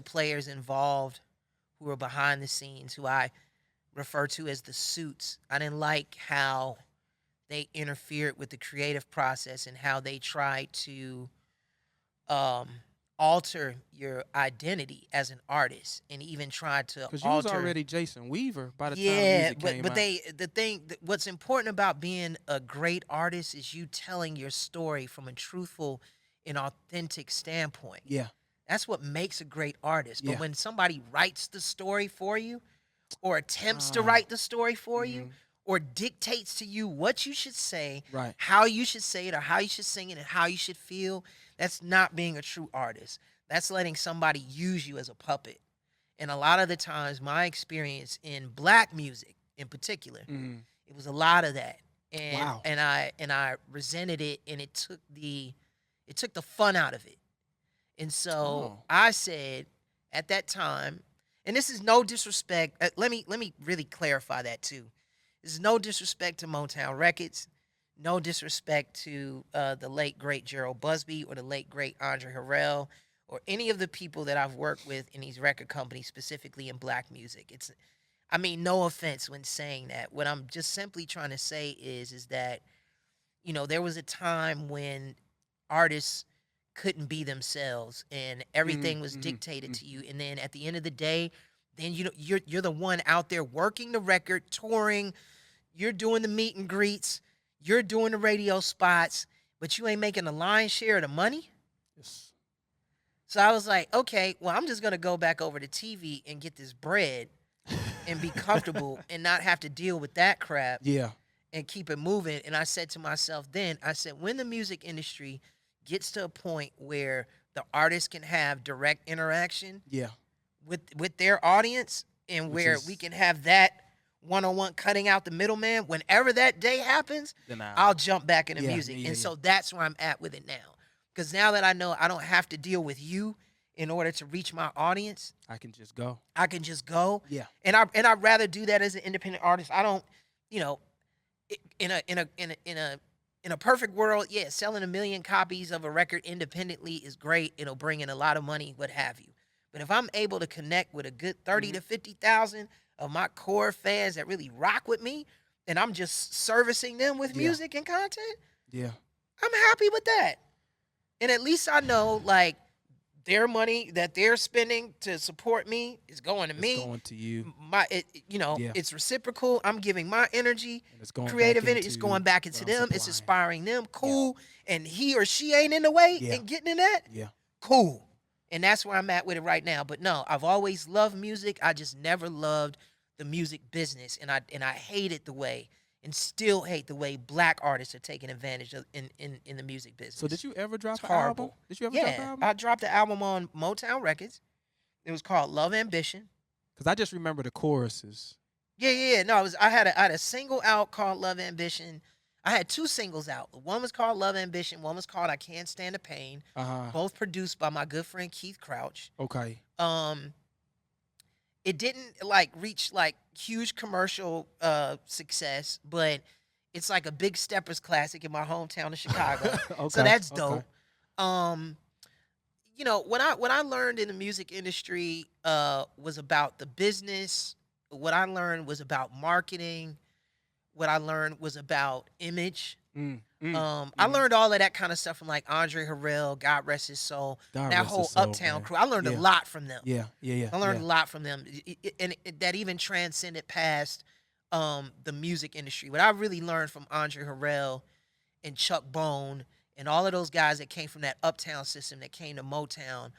players involved who were behind the scenes, who I refer to as the suits. I didn't like how they interfered with the creative process and how they tried to alter your identity as an artist, and even tried to alter. Because you was already Jason Weaver by the time music came out. What's important about being a great artist is you telling your story from a truthful and authentic standpoint. Yeah. That's what makes a great artist. But Yeah. when somebody writes the story for you, or attempts to write the story for you, or dictates to you what you should say, Right. how you should say it, or how you should sing it, and how you should feel, that's not being a true artist. That's letting somebody use you as a puppet. And a lot of the times, my experience in black music in particular, it was a lot of that. And Wow. and I resented it, and it took the fun out of it. And so I said at that time, and this is no disrespect. Let me really clarify that too. This is no disrespect to Motown Records, no disrespect to the late great Gerald Busby or the late great Andre Harrell or any of the people that I've worked with in these record companies, specifically in black music. No offense when saying that. What I'm just simply trying to say is that, there was a time when artists couldn't be themselves and everything was Mm-hmm. dictated to you. And then at the end of the day, then you're the one out there working the record, touring, you're doing the meet and greets, you're doing the radio spots, but you ain't making the lion's share of the money. Yes. So I was like, okay, well, I'm just gonna go back over to TV and get this bread and be comfortable and not have to deal with that crap Yeah. and keep it moving. And I said to myself then, I said, when the music industry gets to a point where the artist can have direct interaction Yeah. with their audience and Which where is we can have that one-on-one cutting out the middleman, whenever that day happens, then I'll jump back into Yeah, music. yeah, And yeah. so that's where I'm at with it now. Because now that I know I don't have to deal with you in order to reach my audience, I can just go. I can just go. Yeah. And I'd rather do that as an independent artist. I don't, you know, in a perfect world, yeah, selling 1 million copies of a record independently is great. It'll bring in a lot of money, what have you. But if I'm able to connect with a good 30 to 50,000 of my core fans that really rock with me, and I'm just servicing them with Yeah. music and content, Yeah. I'm happy with that. And at least I know, like, their money that they're spending to support me is going to It's me. going to you. Yeah. It's reciprocal. I'm giving my energy, And it's going creative back energy. It's going back into what I'm them. It's supplying. inspiring them. Cool. And he or she ain't in the way Yeah. and getting in that. Yeah. Cool. And that's where I'm at with it right now. But no, I've always loved music. I just never loved the music business, and I hated the way, and still hate the way black artists are taking advantage of in the music business. So did you ever drop It's an album? horrible. Did you ever drop an Yeah, album? I dropped the album on Motown Records. It was called Love Ambition. Because I just remember the choruses. Yeah. No, I had a single out called Love Ambition. I had 2 singles out. One was called Love Ambition. One was called I Can't Stand the Pain. Both produced by my good friend Keith Crouch. Okay. It didn't reach huge commercial success, but it's like a big steppers classic in my hometown of Chicago. Okay. So that's okay. dope. What I learned in the music industry was about the business. What I learned was about marketing. What I learned was about image. I learned all of that kind of stuff from like Andre Harrell, God rest his soul, God that rest whole his soul, Uptown man. crew. I learned a Yeah. lot from them. Yeah. I learned a lot from them, and that even transcended past the music industry. What I really learned from Andre Harrell and Chuck Bone and all of those guys that came from that Uptown system that came to Motown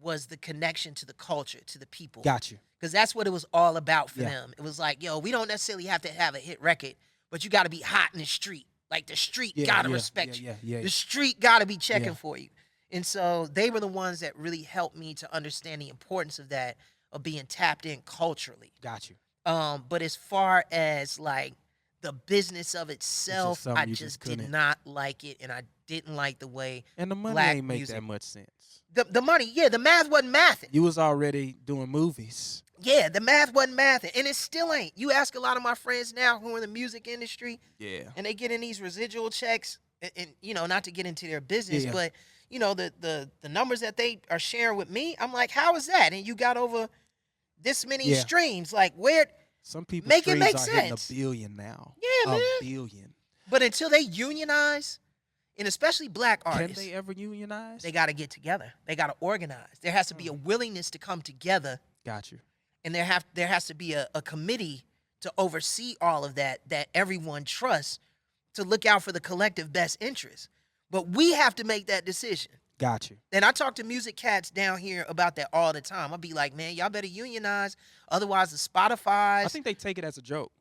was the connection to the culture, to the people. Got you. Because that's what it was all about for Yeah. them. It was like, yo, we don't necessarily have to have a hit record, but you got to be hot in the street. Like the street Yeah, got to yeah, respect yeah, you. yeah, yeah. The street got to be checking Yeah. for you. And so they were the ones that really helped me to understand the importance of that, of being tapped in culturally. Got you. But as far as like the business of itself, something I you just just did couldn't. not like it, and I didn't like the way And the money black ain't make music. that much sense. The money, yeah, the math wasn't mathing. You was already doing movies. Yeah, the math wasn't mathing, and it still ain't. You ask a lot of my friends now who are in the music industry, Yeah. and they get in these residual checks, and not to get into their business, Yeah. but the numbers that they are sharing with me, I'm like, how is that? And you got over this many Yeah. streams, like where? Some people Make it streams make are hitting sense. $1 billion now. Yeah, man. $1 billion. But until they unionize, and especially black Can artists, they ever unionize? they got to get together. They got to organize. There has to be a willingness to come together, Got you. and there has to be a committee to oversee all of that everyone trusts to look out for the collective best interest. But we have to make that decision. Got you. And I talk to music cats down here about that all the time. I'll be like, man, y'all better unionize. Otherwise, the Spotify's. I think they take it as a joke.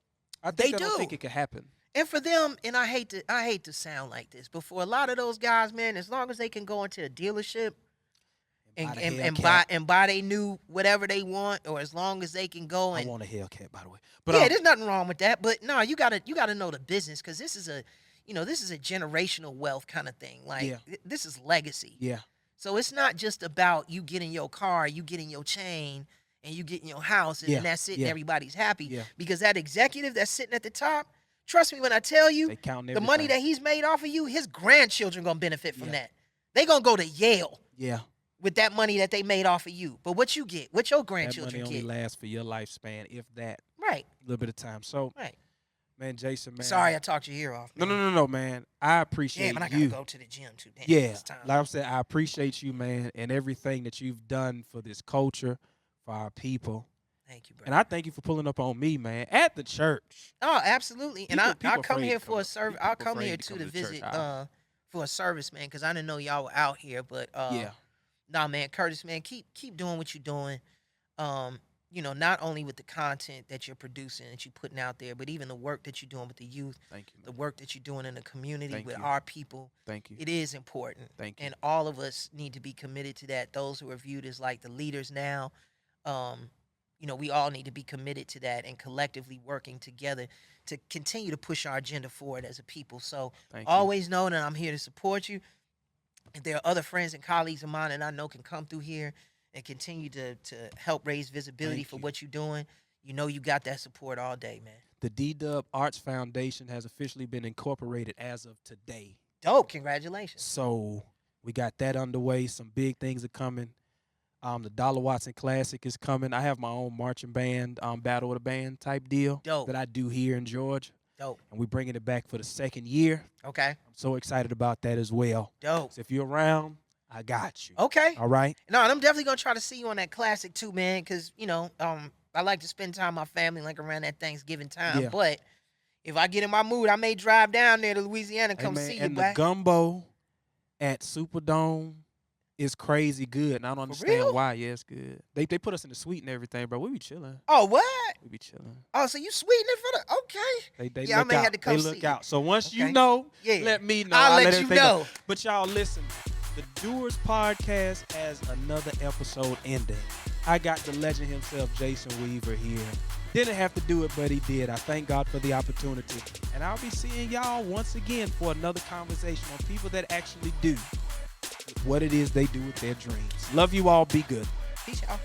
They don't do. think it could happen. And for them, and I hate to sound like this, but for a lot of those guys, man, as long as they can go into a dealership and buy they new whatever they want, or as long as they can go I and want a Hellcat, by the way. But yeah, there's nothing wrong with that. But no, you gotta know the business, because this is a generational wealth kind of thing. Like Yeah. this is legacy. yeah. So it's not just about you getting your car, you getting your chain, and you getting your house, and Yeah, then that's it, and yeah. everybody's happy. Yeah. Because that executive that's sitting at the top, trust me when I tell you, They counting the money that everything. he's made off of you, his grandchildren gonna benefit from Yeah. that. They gonna go to Yale Yeah. with that money that they made off of you. But what you get, what your That money grandchildren only get, lasts for your lifespan, if that, right? a little bit of time. So Right. Man, Jason, man. Sorry, I talked your ear off. No, Man. no, man. I appreciate Yeah, but I gotta you. go to the gym too. Damn, Yeah, it's time. like I said, I appreciate you, man, and everything that you've done for this culture, for our people. Thank you, bro. And I thank you for pulling up on me, man, at the church. Oh, absolutely. And People I'll come afraid here to for a service. I'll come here to too to the church. visit for a service, man, because I didn't know y'all were out here. But Yeah, nah, man, Curtis, man, keep doing what you're doing. You know, not only with the content that you're producing, that you're putting out there, but even the work that you're doing with the youth, thank you, the man. work that you're doing in the community Thank with you. our people. Thank you. It is important. Thank you. And all of us need to be committed to that. Those who are viewed as like the leaders now, you know, we all need to be committed to that and collectively working together to continue to push our agenda forward as a people. So Thank you. always know that I'm here to support you. And there are other friends and colleagues of mine that I know can come through here and continue to help raise visibility Thank for you. what you're doing. You know you got that support all day, man. The D-Dub Arts Foundation has officially been incorporated as of today. Dope. Congratulations. So we got that underway. Some big things are coming. The Dollar Watson Classic is coming. I have my own marching band, battle of the band type deal Dope. that I do here in Georgia. Dope. And we're bringing it back for the second year. Okay. I'm so excited about that as well. Dope. So if you're around, I got you. Okay. All right? No, and I'm definitely gonna try to see you on that classic too, man. Cause you know, I like to spend time with my family like around that Thanksgiving time. Yeah. But if I get in my mood, I may drive down there to Louisiana and Hey, come man, see you, and boy. the gumbo at Superdome is crazy good. And I don't understand real? why. Yeah, it's good. They put us in the suite and everything, bro. We be chilling. Oh, what? We be chilling. Oh, so you sweetening it for the okay? They Yeah, I look may out. have to come they see look you. out. So once Okay. you know, Yeah. let me know. I'll let you everything know. But y'all listen, the Doers podcast has another episode ending. I got the legend himself, Jason Weaver, here. Didn't have to do it, but he did. I thank God for the opportunity. And I'll be seeing y'all once again for another conversation on people that actually do what it is they do with their dreams. Love you all. Be good. Peace out.